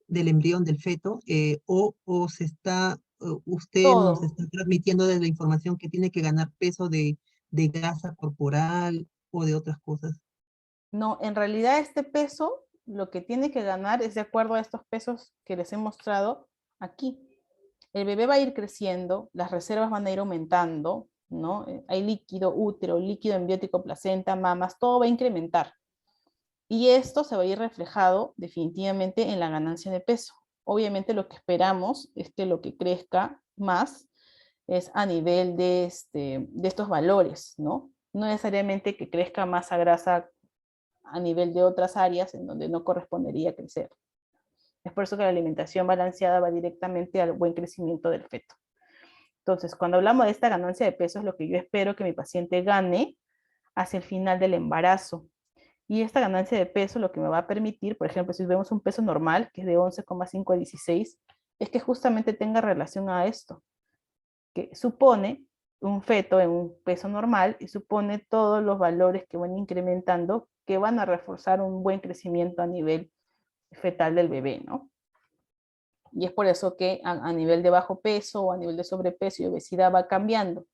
del embrión del feto, o se está, usted nos Todo. está transmitiendo de la información que tiene que ganar peso de grasa corporal o de otras cosas? No, en realidad este peso lo que tiene que ganar es de acuerdo a estos pesos que les he mostrado aquí. El bebé va a ir creciendo, las reservas van a ir aumentando, ¿no? Hay líquido útero, líquido embriótico, placenta, mamas, todo va a incrementar. Y esto se va a ir reflejado definitivamente en la ganancia de peso. Obviamente lo que esperamos es que lo que crezca más es a nivel de estos valores, ¿no? No necesariamente que crezca masa grasa a nivel de otras áreas en donde no correspondería crecer. Es por eso que la alimentación balanceada va directamente al buen crecimiento del feto. Entonces, cuando hablamos de esta ganancia de peso, es lo que yo espero que mi paciente gane hacia el final del embarazo. Y esta ganancia de peso lo que me va a permitir, por ejemplo, si vemos un peso normal, que es de 11,5 a 16, es que justamente tenga relación a esto, que supone un feto en un peso normal y supone todos los valores que van incrementando, que van a reforzar un buen crecimiento a nivel fetal del bebé, ¿no? Y es por eso que a nivel de bajo peso o a nivel de sobrepeso y obesidad va cambiando.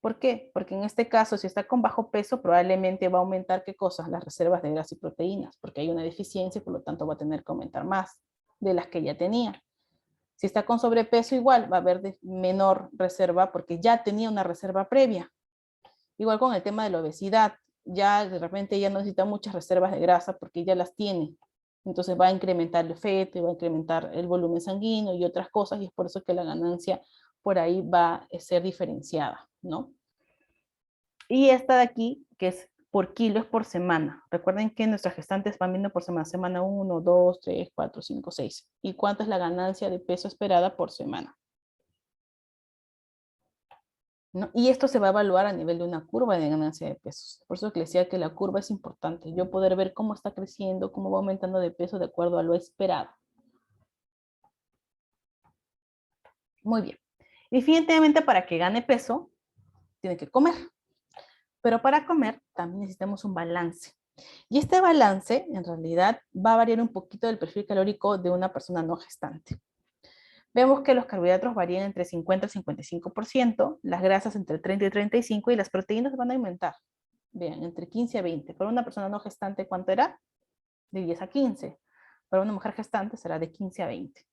¿Por qué? Porque en este caso, si está con bajo peso, probablemente va a aumentar, ¿qué cosas? Las reservas de grasa y proteínas, porque hay una deficiencia y por lo tanto va a tener que aumentar más de las que ya tenía. Si está con sobrepeso, igual va a haber menor reserva porque ya tenía una reserva previa. Igual con el tema de la obesidad, ya de repente ya no necesita muchas reservas de grasa porque ya las tiene. Entonces va a incrementar el feto, va a incrementar el volumen sanguíneo y otras cosas, y es por eso que la ganancia por ahí va a ser diferenciada, ¿no? Y esta de aquí, que es por kilo, es por semana. Recuerden que nuestras gestantes van viendo por semana, semana 1, 2, 3, 4, 5, 6. ¿Y cuánto es la ganancia de peso esperada por semana? ¿No? Y esto se va a evaluar a nivel de una curva de ganancia de pesos. Por eso que les decía que la curva es importante. Yo poder ver cómo está creciendo, cómo va aumentando de peso de acuerdo a lo esperado. Muy bien. Definitivamente para que gane peso, tiene que comer. Pero para comer también necesitamos un balance. Y este balance, en realidad, va a variar un poquito del perfil calórico de una persona no gestante. Vemos que los carbohidratos varían entre 50 y 55%, las grasas entre 30 y 35% y las proteínas van a aumentar. Vean, entre 15 a 20. Para una persona no gestante, ¿cuánto era? De 10 a 15. Para una mujer gestante será de 15 a 20.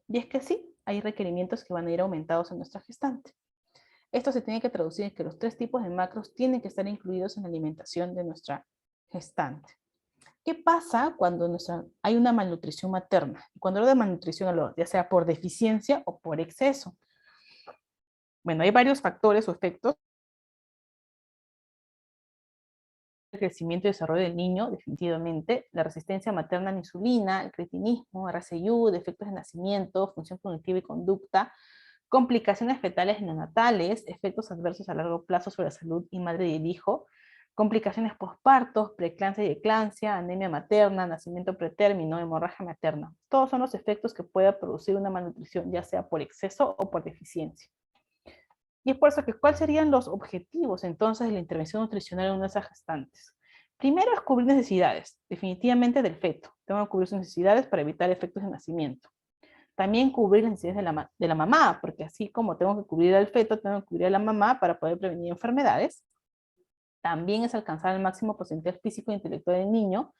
Y es que sí, hay requerimientos que van a ir aumentados en nuestra gestante. Esto se tiene que traducir en que los 3 tipos de macros tienen que estar incluidos en la alimentación de nuestra gestante. ¿Qué pasa cuando hay una malnutrición materna? Cuando hablo de malnutrición, ya sea por deficiencia o por exceso. Bueno, hay varios factores o efectos. El crecimiento y desarrollo del niño, definitivamente. La resistencia materna a la insulina, el cretinismo, RCU, defectos de nacimiento, función cognitiva y conducta, complicaciones fetales neonatales, efectos adversos a largo plazo sobre la salud y madre y el hijo, complicaciones postpartos, preeclampsia y eclampsia, anemia materna, nacimiento pretérmino, hemorragia materna. Todos son los efectos que pueda producir una malnutrición, ya sea por exceso o por deficiencia. Y es por eso que, ¿cuáles serían los objetivos entonces de la intervención nutricional en nuestras gestantes? Primero es cubrir necesidades, definitivamente del feto. Tengo que cubrir sus necesidades para evitar efectos de nacimiento. También cubrir las necesidades de la mamá, porque así como tengo que cubrir al feto, tengo que cubrir a la mamá para poder prevenir enfermedades. También es alcanzar el máximo potencial físico e intelectual del niño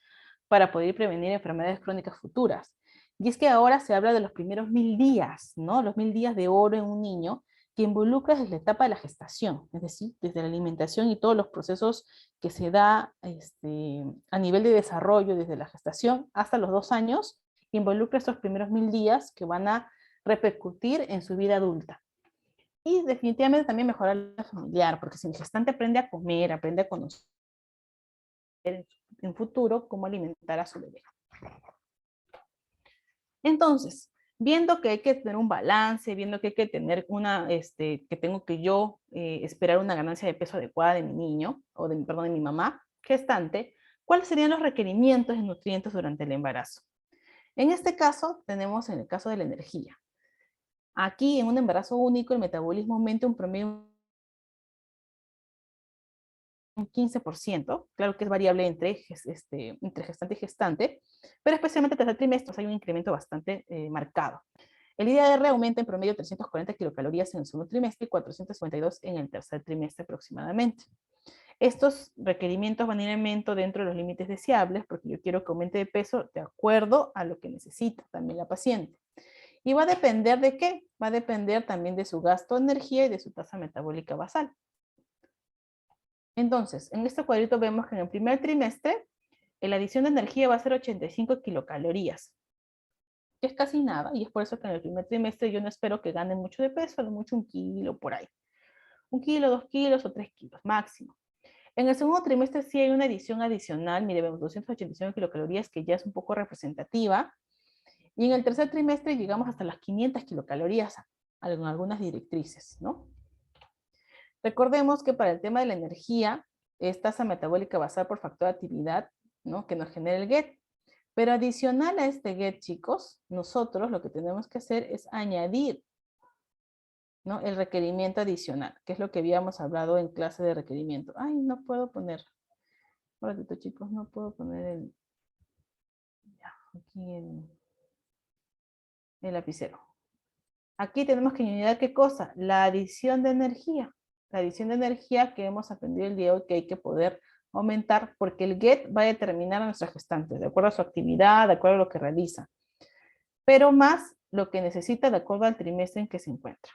para poder prevenir enfermedades crónicas futuras. Y es que ahora se habla de los primeros 1000 días, ¿no? Los 1000 días de oro en un niño, que involucra desde la etapa de la gestación, es decir, desde la alimentación y todos los procesos que se da a nivel de desarrollo desde la gestación hasta los 2 años, involucra estos primeros 1000 días que van a repercutir en su vida adulta. Y definitivamente también mejorar la familiar, porque si el gestante aprende a comer, aprende a conocer en futuro cómo alimentar a su bebé. Entonces, viendo que hay que tener un balance, viendo que hay que tener que tengo que yo esperar una ganancia de peso adecuada de mi niño, o de mi mamá gestante, ¿cuáles serían los requerimientos de nutrientes durante el embarazo? En este caso, tenemos en el caso de la energía. Aquí, en un embarazo único, el metabolismo aumenta un promedio un 15%, claro que es variable entre gestante y gestante, pero especialmente en el tercer trimestre hay un incremento bastante marcado. El IDR aumenta en promedio 340 kilocalorías en el segundo trimestre y 452 en el tercer trimestre aproximadamente. Estos requerimientos van a ir en aumento dentro de los límites deseables, porque yo quiero que aumente de peso de acuerdo a lo que necesita también la paciente. ¿Y va a depender de qué? Va a depender también de su gasto de energía y de su tasa metabólica basal. Entonces, en este cuadrito vemos que en el primer trimestre, la adición de energía va a ser 85 kilocalorías, que es casi nada, y es por eso que en el primer trimestre yo no espero que gane mucho de peso, a lo mucho 1 kilo por ahí. 1 kilo, 2 kilos o 3 kilos máximo. En el segundo trimestre sí hay una adición adicional, mire, vemos 285 kilocalorías, que ya es un poco representativa, y en el tercer trimestre llegamos hasta las 500 kilocalorías en algunas directrices, ¿no? Recordemos que para el tema de la energía, es tasa metabólica basal por factor de actividad, ¿no? Que nos genera el GET. Pero adicional a este GET, chicos, nosotros lo que tenemos que hacer es añadir, ¿no? El requerimiento adicional, que es lo que habíamos hablado en clase de requerimiento. Ay, no puedo poner, un ratito, chicos, no puedo poner aquí el lapicero. Aquí tenemos que añadir ¿qué cosa? La adición de energía. La adición de energía que hemos aprendido el día de hoy que hay que poder aumentar porque el get va a determinar a nuestra gestante de acuerdo a su actividad, de acuerdo a lo que realiza. Pero más lo que necesita de acuerdo al trimestre en que se encuentra.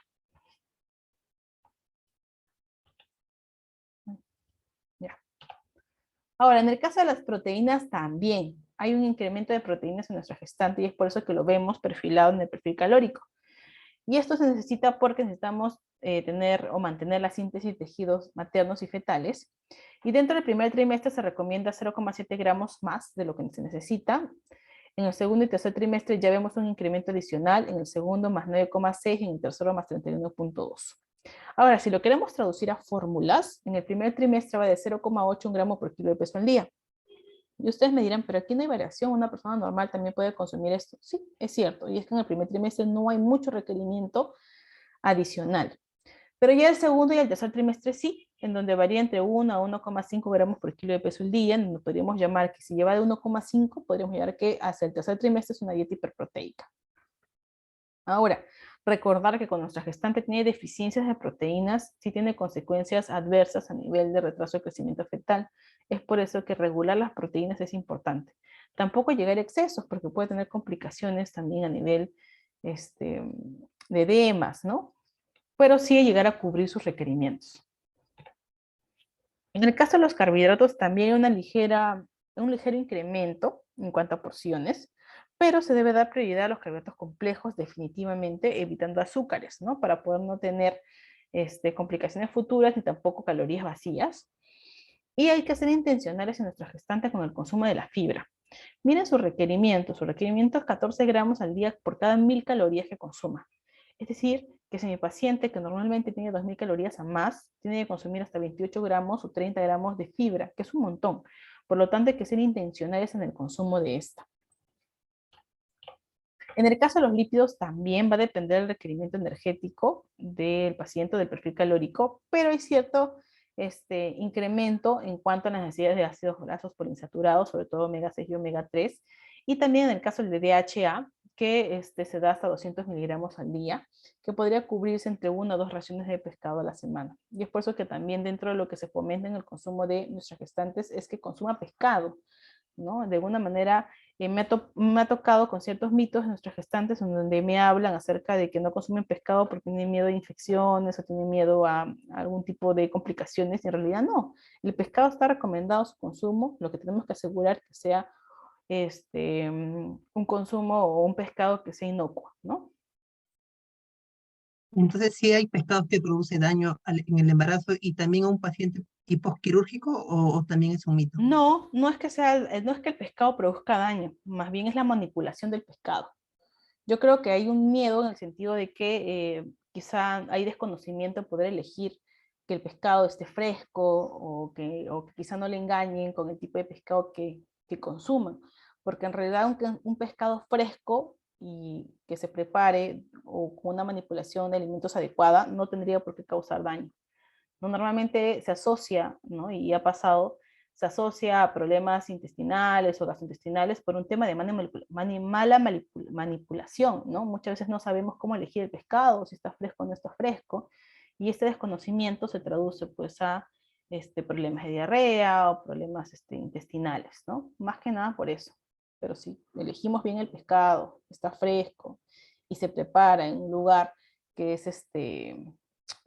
Ya. Ahora, en el caso de las proteínas también hay un incremento de proteínas en nuestra gestante y es por eso que lo vemos perfilado en el perfil calórico. Y esto se necesita porque necesitamos tener o mantener la síntesis de tejidos maternos y fetales. Y dentro del primer trimestre se recomienda 0,7 gramos más de lo que se necesita. En el segundo y tercer trimestre ya vemos un incremento adicional, en el segundo más 9,6, en el tercero más 31,2. Ahora, si lo queremos traducir a fórmulas, en el primer trimestre va de 0,8 gramos por kilo de peso al día. Y ustedes me dirán, pero aquí no hay variación, una persona normal también puede consumir esto. Sí, es cierto, y es que en el primer trimestre no hay mucho requerimiento adicional. Pero ya el segundo y el tercer trimestre sí, en donde varía entre 1 a 1,5 gramos por kilo de peso al día, en donde podríamos llamar que si lleva de 1,5, podríamos llamar que hacia el tercer trimestre es una dieta hiperproteica. Ahora, recordar que cuando nuestra gestante tiene deficiencias de proteínas, sí tiene consecuencias adversas a nivel de retraso de crecimiento fetal. Es por eso que regular las proteínas es importante. Tampoco llegar a excesos, porque puede tener complicaciones también a nivel de edemas, ¿no? Pero sí llegar a cubrir sus requerimientos. En el caso de los carbohidratos también hay un ligero incremento en cuanto a porciones, pero se debe dar prioridad a los carbohidratos complejos definitivamente, evitando azúcares, ¿no? Para poder no tener complicaciones futuras ni tampoco calorías vacías. Y hay que ser intencionales en nuestra gestante con el consumo de la fibra. Miren su requerimiento es 14 gramos al día por cada 1000 calorías que consuma. Es decir, que si mi paciente, que normalmente tiene 2000 calorías a más, tiene que consumir hasta 28 gramos o 30 gramos de fibra, que es un montón. Por lo tanto, hay que ser intencionales en el consumo de esta. En el caso de los lípidos, también va a depender del requerimiento energético del paciente, del perfil calórico, pero hay cierto incremento en cuanto a las necesidades de ácidos grasos poliinsaturados, sobre todo omega 6 y omega 3, y también en el caso del DHA, que se da hasta 200 miligramos al día, que podría cubrirse entre 1 o 2 raciones de pescado a la semana. Y es por eso que también dentro de lo que se fomenta en el consumo de nuestras gestantes es que consuma pescado, ¿no? De alguna manera me ha tocado con ciertos mitos de nuestras gestantes en donde me hablan acerca de que no consumen pescado porque tienen miedo a infecciones o tienen miedo a algún tipo de complicaciones, y en realidad no. El pescado está recomendado su consumo, lo que tenemos que asegurar que sea un consumo o un pescado que sea inocuo, ¿no? Entonces, sí hay pescados que producen daño en el embarazo y también a un paciente tipo quirúrgico o también es un mito. No, no es que el pescado produzca daño, más bien es la manipulación del pescado. Yo creo que hay un miedo en el sentido de que quizá hay desconocimiento en poder elegir que el pescado esté fresco o que quizá no le engañen con el tipo de pescado que consuman. Porque en realidad un pescado fresco y que se prepare o con una manipulación de alimentos adecuada no tendría por qué causar daño. ¿No? Normalmente se asocia, ¿no? Y ha pasado, se asocia a problemas intestinales o gastrointestinales por un tema de mala manipulación, ¿no? Muchas veces no sabemos cómo elegir el pescado, si está fresco o no está fresco, y este desconocimiento se traduce pues a problemas de diarrea o problemas intestinales, ¿no? Más que nada por eso. Pero si elegimos bien el pescado, está fresco y se prepara en un lugar que es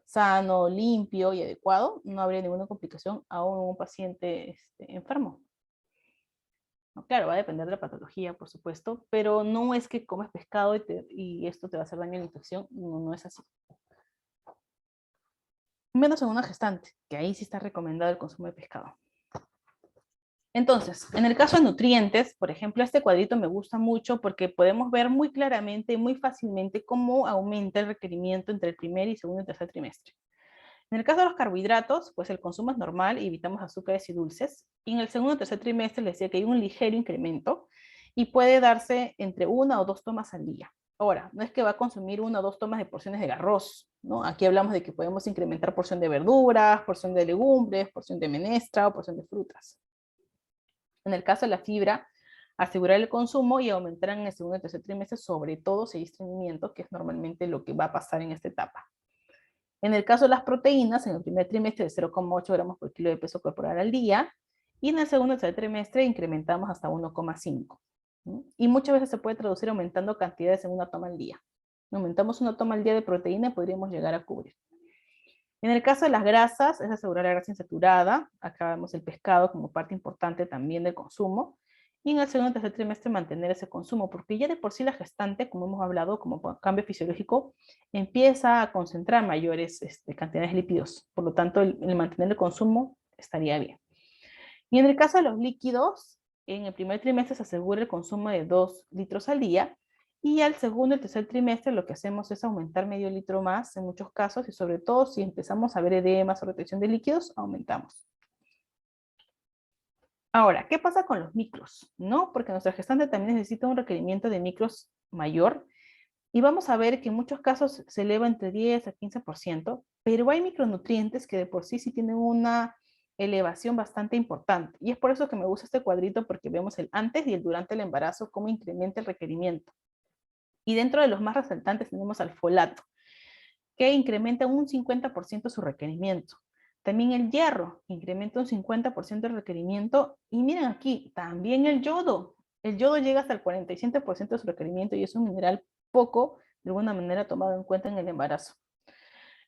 sano, limpio y adecuado, no habría ninguna complicación a un paciente enfermo. No, claro, va a depender de la patología, por supuesto, pero no es que comes pescado y esto te va a hacer daño a la infección, no, no es así. Menos en una gestante, que ahí sí está recomendado el consumo de pescado. Entonces, en el caso de nutrientes, por ejemplo, este cuadrito me gusta mucho porque podemos ver muy claramente y muy fácilmente cómo aumenta el requerimiento entre el primer y segundo y tercer trimestre. En el caso de los carbohidratos, pues el consumo es normal y evitamos azúcares y dulces. Y en el segundo o tercer trimestre les decía que hay un ligero incremento y puede darse entre 1 o 2 tomas al día. Ahora, no es que va a consumir 1 o 2 tomas de porciones de arroz, ¿no? Aquí hablamos de que podemos incrementar porción de verduras, porción de legumbres, porción de menestra o porción de frutas. En el caso de la fibra, asegurar el consumo y aumentar en el segundo y tercer trimestre, sobre todo si hay estreñimiento, que es normalmente lo que va a pasar en esta etapa. En el caso de las proteínas, en el primer trimestre de 0,8 gramos por kilo de peso corporal al día, y en el segundo y tercer trimestre incrementamos hasta 1,5. Y muchas veces se puede traducir aumentando cantidades en una toma al día. Aumentamos una toma al día de proteína y podríamos llegar a cubrir. En el caso de las grasas, es asegurar la grasa insaturada. Acá vemos el pescado como parte importante también del consumo. Y en el segundo y tercer trimestre mantener ese consumo, porque ya de por sí la gestante, como hemos hablado, como cambio fisiológico, empieza a concentrar mayores cantidades de lípidos. Por lo tanto, el mantener el consumo estaría bien. Y en el caso de los líquidos, en el primer trimestre se asegura el consumo de 2 litros al día, y al segundo y tercer trimestre lo que hacemos es aumentar medio litro más en muchos casos, y sobre todo si empezamos a ver edemas o retención de líquidos, aumentamos. Ahora, ¿qué pasa con los micros? ¿No? Porque nuestra gestante también necesita un requerimiento de micros mayor, y vamos a ver que en muchos casos se eleva entre 10 a 15%, pero hay micronutrientes que de por sí tienen una elevación bastante importante. Y es por eso que me gusta este cuadrito, porque vemos el antes y el durante el embarazo, cómo incrementa el requerimiento. Y dentro de los más resaltantes tenemos al folato, que incrementa un 50% su requerimiento. También el hierro incrementa un 50% el requerimiento. Y miren aquí, también el yodo. El yodo llega hasta el 47% de su requerimiento y es un mineral poco, de alguna manera, tomado en cuenta en el embarazo.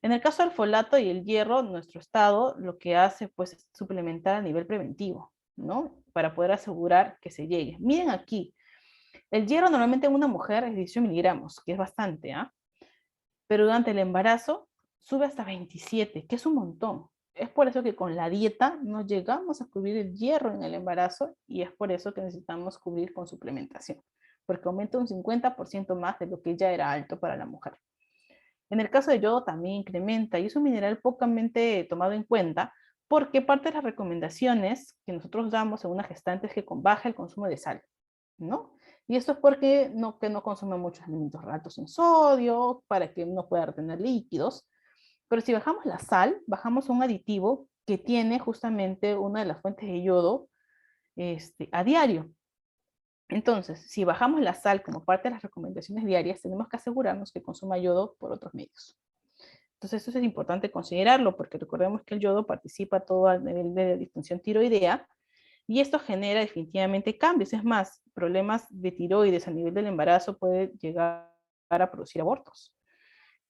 En el caso del folato y el hierro, nuestro estado lo que hace pues es suplementar a nivel preventivo, ¿no? Para poder asegurar que se llegue. Miren aquí, el hierro normalmente en una mujer es 18 miligramos, que es bastante, ¿ah? Pero durante el embarazo sube hasta 27, que es un montón. Es por eso que con la dieta no llegamos a cubrir el hierro en el embarazo, y es por eso que necesitamos cubrir con suplementación, porque aumenta un 50% más de lo que ya era alto para la mujer. En el caso de yodo también incrementa, y es un mineral pocamente tomado en cuenta, porque parte de las recomendaciones que nosotros damos a una gestante es que baje el consumo de sal, ¿no? Y esto es porque que no consume muchos alimentos altos en sodio, para que no pueda retener líquidos. Pero si bajamos la sal, bajamos un aditivo que tiene justamente una de las fuentes de yodo a diario. Entonces, si bajamos la sal como parte de las recomendaciones diarias, tenemos que asegurarnos que consuma yodo por otros medios. Entonces, eso es importante considerarlo, porque recordemos que el yodo participa todo a nivel de disfunción tiroidea, y esto genera definitivamente cambios. Es más, problemas de tiroides a nivel del embarazo puede llegar a producir abortos.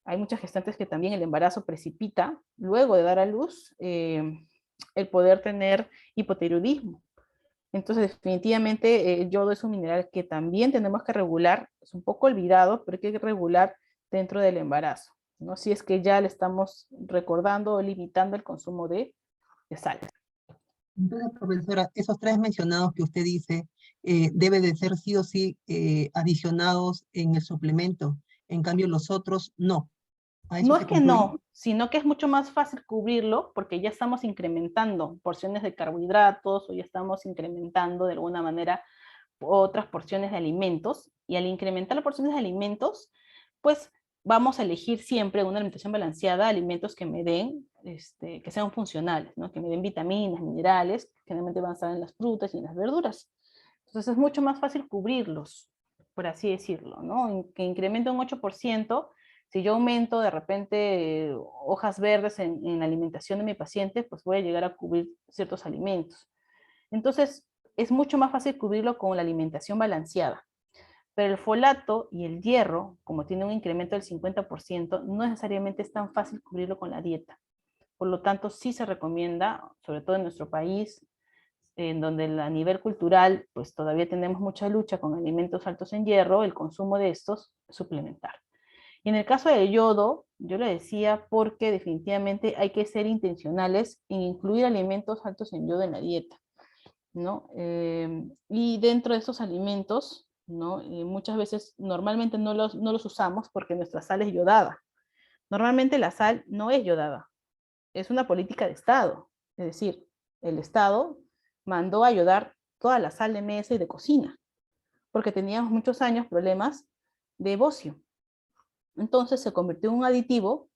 Hay muchas gestantes que también el embarazo precipita, luego de dar a luz, el poder tener hipotiroidismo. Entonces, definitivamente, el yodo es un mineral que también tenemos que regular. Es un poco olvidado, pero hay que regular dentro del embarazo, ¿no? Si es que ya le estamos recordando o limitando el consumo de sal. Entonces, profesora, esos 3 mencionados que usted dice deben de ser sí o sí adicionados en el suplemento. En cambio, los otros no. ¿A eso No se es que concluye? no, sino que es mucho más fácil cubrirlo porque ya estamos incrementando porciones de carbohidratos, o ya estamos incrementando de alguna manera otras porciones de alimentos, y al incrementar las porciones de alimentos, pues vamos a elegir siempre una alimentación balanceada, alimentos que me den, que sean funcionales, ¿no? Que me den vitaminas, minerales, que generalmente van a estar en las frutas y en las verduras. Entonces es mucho más fácil cubrirlos, por así decirlo, ¿no? Que incrementa un 8%, si yo aumento de repente hojas verdes en la alimentación de mi paciente, pues voy a llegar a cubrir ciertos alimentos. Entonces, es mucho más fácil cubrirlo con la alimentación balanceada. Pero el folato y el hierro, como tiene un incremento del 50%, no necesariamente es tan fácil cubrirlo con la dieta. Por lo tanto, sí se recomienda, sobre todo en nuestro país, en donde a nivel cultural, pues todavía tenemos mucha lucha con alimentos altos en hierro, el consumo de estos, suplementar. Y en el caso del yodo, yo le decía porque definitivamente hay que ser intencionales en incluir alimentos altos en yodo en la dieta, ¿no? Y dentro de estos alimentos, ¿no? Muchas veces, normalmente no los usamos porque nuestra sal es yodada. Normalmente la sal no es yodada, es una política de Estado. Es decir, el Estado mandó a yodar toda la sal de mesa y de cocina, porque teníamos muchos años problemas de bocio. Entonces se convirtió en un aditivo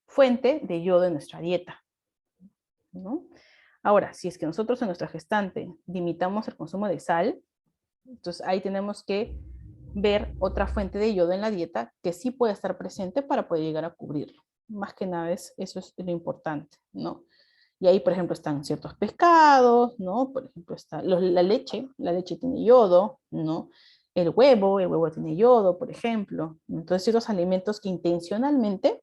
fuente de yodo en nuestra dieta, ¿no? Ahora, si es que nosotros en nuestra gestante limitamos el consumo de sal, Entonces ahí tenemos que ver otra fuente de yodo en la dieta que sí puede estar presente para poder llegar a cubrirlo. Más que nada eso es lo importante, ¿no? Y ahí, por ejemplo, están ciertos pescados, ¿no? Por ejemplo, está la leche tiene yodo, ¿no? El huevo tiene yodo, por ejemplo. Entonces, ciertos alimentos que intencionalmente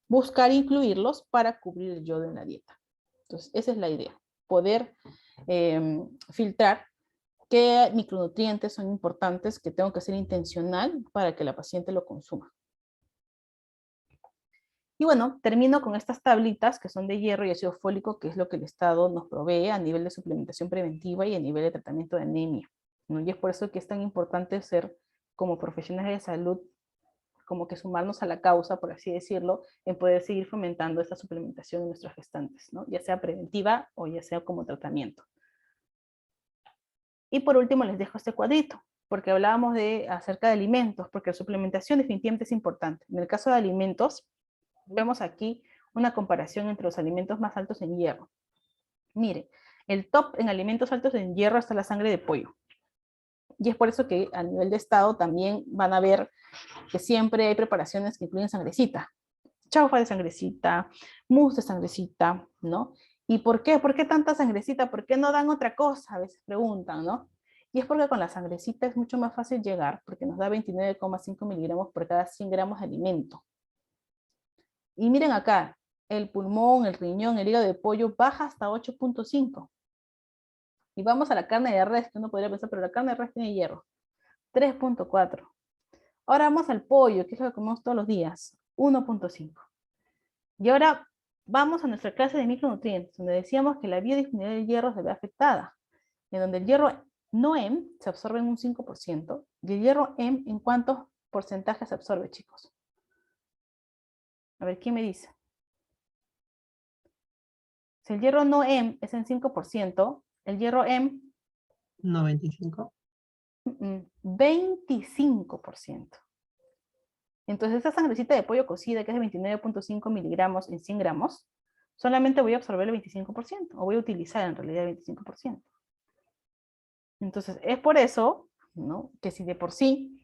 buscar incluirlos para cubrir el yodo en la dieta. Entonces, esa es la idea, poder filtrar qué micronutrientes son importantes que tengo que ser intencional para que la paciente lo consuma. Y bueno, termino con estas tablitas que son de hierro y ácido fólico, que es lo que el Estado nos provee a nivel de suplementación preventiva y a nivel de tratamiento de anemia, ¿no? Y es por eso que es tan importante ser, como profesionales de salud, como que sumarnos a la causa, por así decirlo, en poder seguir fomentando esta suplementación en nuestras gestantes, ¿no? Ya sea preventiva o ya sea como tratamiento. Y por último les dejo este cuadrito, porque hablábamos acerca de alimentos, porque la suplementación definitivamente es importante. En el caso de alimentos, vemos aquí una comparación entre los alimentos más altos en hierro. Mire, el top en alimentos altos en hierro está la sangre de pollo. Y es por eso que a nivel de estado también van a ver que siempre hay preparaciones que incluyen sangrecita. Chaufa de sangrecita, mousse de sangrecita, ¿no? ¿Y por qué? ¿Por qué tanta sangrecita? ¿Por qué no dan otra cosa? A veces preguntan, ¿no? Y es porque con la sangrecita es mucho más fácil llegar, porque nos da 29,5 miligramos por cada 100 gramos de alimento. Y miren acá, el pulmón, el riñón, el hígado de pollo baja hasta 8,5. Y vamos a la carne de res, que uno podría pensar, pero la carne de res tiene hierro, 3,4. Ahora vamos al pollo, que es lo que comemos todos los días, 1,5. Y ahora vamos a nuestra clase de micronutrientes, donde decíamos que la biodisponibilidad del hierro se ve afectada, en donde el hierro no M se absorbe en un 5%, y el hierro M, ¿en cuántos porcentajes se absorbe, chicos? A ver, ¿quién me dice? Si el hierro no M es en 5%, el hierro M, 95. 25%. Entonces, esta sangrecita de pollo cocida, que es de 29,5 miligramos en 100 gramos, solamente voy a absorber el 25%, o voy a utilizar en realidad el 25%. Entonces, es por eso, ¿no?, que si de por sí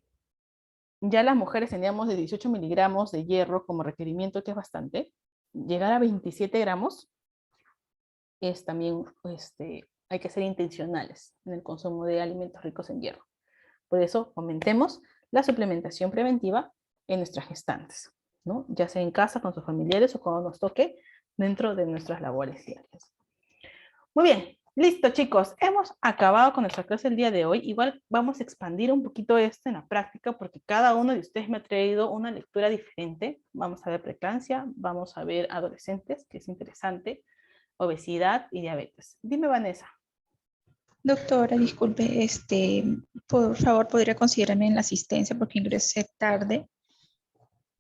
ya las mujeres teníamos de 18 miligramos de hierro como requerimiento, que es bastante, llegar a 27 gramos es también, hay que ser intencionales en el consumo de alimentos ricos en hierro. Por eso, aumentemos la suplementación preventiva en nuestras gestantes, ¿no? Ya sea en casa, con sus familiares o cuando nos toque dentro de nuestras labores diarias. Muy bien, listo chicos, hemos acabado con nuestra clase el día de hoy. Igual vamos a expandir un poquito esto en la práctica porque cada uno de ustedes me ha traído una lectura diferente. Vamos a ver preeclampsia, vamos a ver adolescentes, que es interesante, obesidad y diabetes. Dime, Vanessa. Doctora, disculpe, por favor, podría considerarme en la asistencia porque ingresé tarde,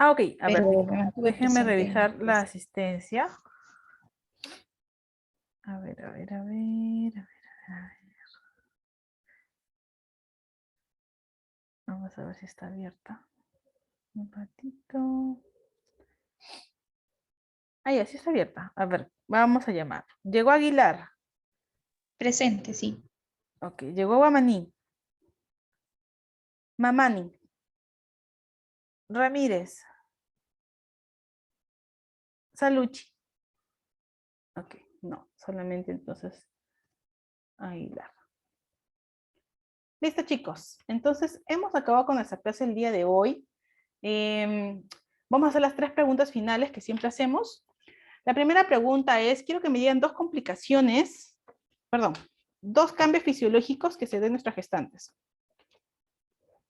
Ah, ok, a ver, pero me mantuve déjenme presente en la revisar la clase. asistencia. A ver, a ver, a ver, a ver, a ver. Vamos a ver si está abierta. Un ratito. Ah, ya, sí está abierta. A ver, vamos a llamar. Llegó Aguilar. Presente, sí. Ok, llegó Guamaní. Mamani. Ramírez. Salucci. Ok, no, solamente entonces Aguilar. Listo, chicos. Entonces, hemos acabado con nuestra clase el día de hoy. Vamos a hacer las 3 preguntas finales que siempre hacemos. La primera pregunta es, quiero que me digan 2 complicaciones, perdón, 2 cambios fisiológicos que se den en nuestras gestantes.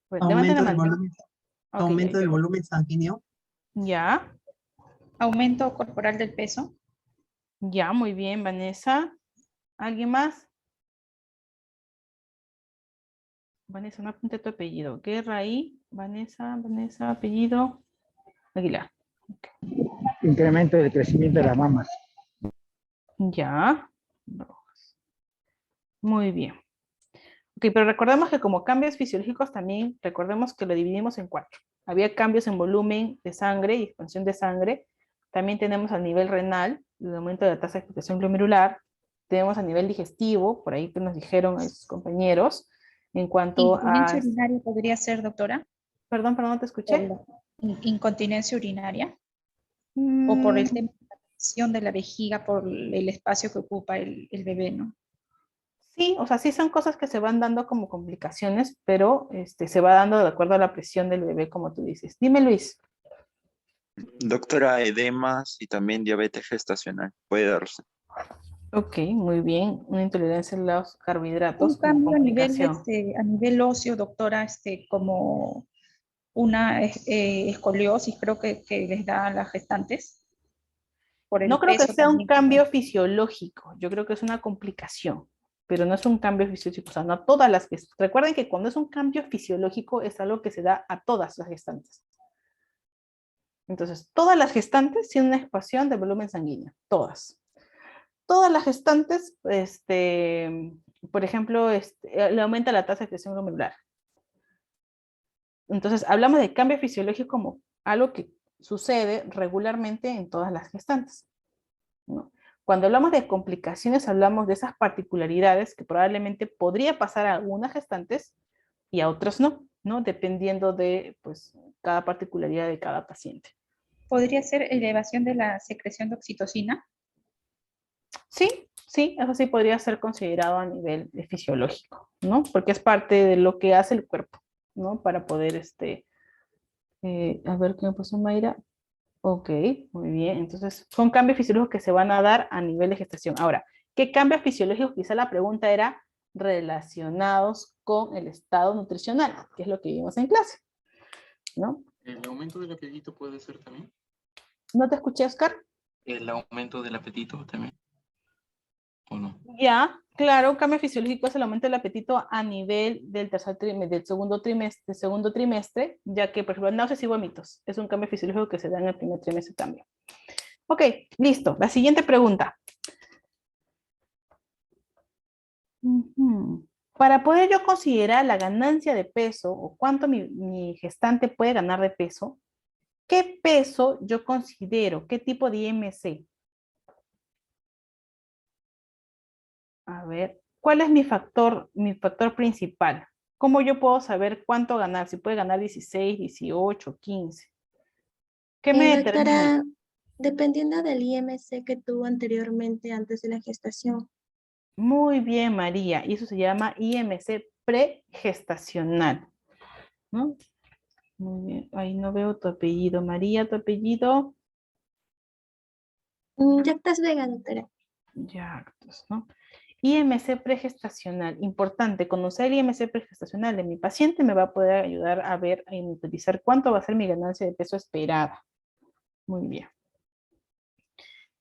Pues, levanten la mano. Ok, Aumento ahí. del volumen sanguíneo. Ya, Aumento corporal del peso, ya, muy bien, Vanessa. ¿Alguien más? Vanessa, no apunte tu apellido. Guerra ahí. Vanessa, apellido. Aguilar. Incremento del crecimiento de las mamas. Ya. Muy bien. Ok, pero recordemos que como cambios fisiológicos también, recordemos que lo dividimos en 4. Había cambios en volumen de sangre y expansión de sangre. También tenemos a nivel renal, el aumento de la tasa de excreción glomerular. Tenemos a nivel digestivo, por ahí que nos dijeron a sus compañeros, En cuanto a... Incontinencia urinaria podría ser, doctora, Perdón, no te por escuché. la incontinencia urinaria o por el tema de la presión de la vejiga por el espacio que ocupa el bebé, ¿no? Sí, o sea, sí son cosas que se van dando como complicaciones, pero se va dando de acuerdo a la presión del bebé, como tú dices. Dime, Luis. Doctora, edemas y también diabetes gestacional. Puede darse. Ok, muy bien. Una intolerancia a los carbohidratos Un como cambio complicación. a nivel óseo, doctora, como una escoliosis, creo que les da a las gestantes por No el creo que peso sea un también. cambio fisiológico, yo creo que es una complicación, pero no es un cambio fisiológico. O sea, no todas las gestantes. Recuerden que cuando es un cambio fisiológico es algo que se da a todas las gestantes. Entonces, todas las gestantes tienen una expansión de volumen sanguíneo, todas. Todas las gestantes, por ejemplo, le aumenta la tasa de excreción glomerular. Entonces, hablamos de cambio fisiológico como algo que sucede regularmente en todas las gestantes, ¿no? Cuando hablamos de complicaciones, hablamos de esas particularidades que probablemente podría pasar a algunas gestantes y a otras no, ¿no? Dependiendo de, pues, cada particularidad de cada paciente. ¿Podría ser elevación de la secreción de oxitocina? Sí, sí, eso sí podría ser considerado a nivel fisiológico, ¿no? Porque es parte de lo que hace el cuerpo, ¿no? Para poder, a ver qué me puso Mayra. Ok, muy bien. Entonces, son cambios fisiológicos que se van a dar a nivel de gestación. Ahora, ¿qué cambios fisiológicos? Quizá la pregunta era relacionados con el estado nutricional, que es lo que vimos en clase, ¿no? ¿El aumento del apetito puede ser también? ¿No te escuché, Oscar? ¿El aumento del apetito también? ¿O no? Ya, claro, un cambio fisiológico es el aumento del apetito a nivel del del segundo trimestre, ya que, por ejemplo, náuseas y vómitos es un cambio fisiológico que se da en el primer trimestre también. Ok, listo. La siguiente pregunta. Para poder yo considerar la ganancia de peso o cuánto mi gestante puede ganar de peso, ¿qué peso yo considero? ¿Qué tipo de IMC? A ver, ¿cuál es mi factor principal? ¿Cómo yo puedo saber cuánto ganar? Si puede ganar 16, 18, 15. ¿Qué me determina? Doctora, dependiendo del IMC que tuvo anteriormente antes de la gestación. Muy bien, María. Y eso se llama IMC pregestacional, ¿no? Muy bien. Ahí no veo tu apellido. María, tu apellido. Yactas Vega, doctora. Yactas, ¿no? IMC pregestacional. Importante, conocer el IMC pregestacional de mi paciente me va a poder ayudar a ver, a utilizar cuánto va a ser mi ganancia de peso esperada. Muy bien.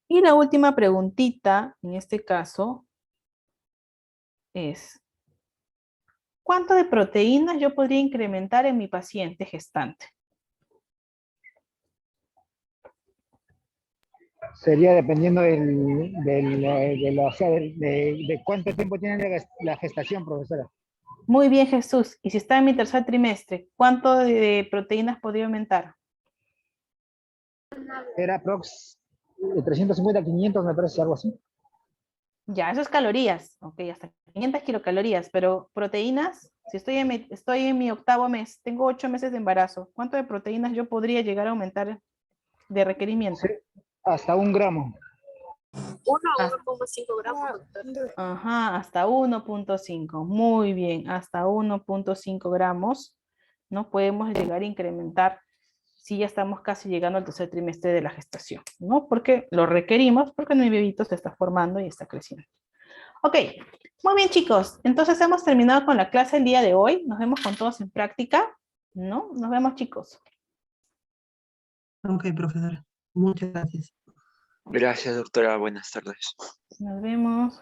Y la última preguntita, en este caso, es, ¿cuánto de proteínas yo podría incrementar en mi paciente gestante? Sería dependiendo de cuánto tiempo tiene la gestación, profesora. Muy bien, Jesús. Y si está en mi tercer trimestre, ¿cuánto de proteínas podría aumentar? Era aprox de 350 a 500, me parece, algo así. Ya, eso es calorías. Ok, hasta 500 kilocalorías. Pero proteínas, si estoy en mi octavo mes, tengo 8 meses de embarazo, ¿cuánto de proteínas yo podría llegar a aumentar de requerimiento? Sí, hasta 1 gramo. 1 a 1,5 gramos, doctor. Ajá, hasta 1.5. Muy bien, hasta 1.5 gramos, ¿no? Podemos llegar a incrementar si ya estamos casi llegando al tercer trimestre de la gestación, ¿no? Porque lo requerimos, porque mi bebito se está formando y está creciendo. Ok, muy bien, chicos. Entonces hemos terminado con la clase el día de hoy. Nos vemos con todos en práctica, ¿no? Nos vemos, chicos. Ok, profesora. Muchas gracias. Gracias, doctora. Buenas tardes. Nos vemos.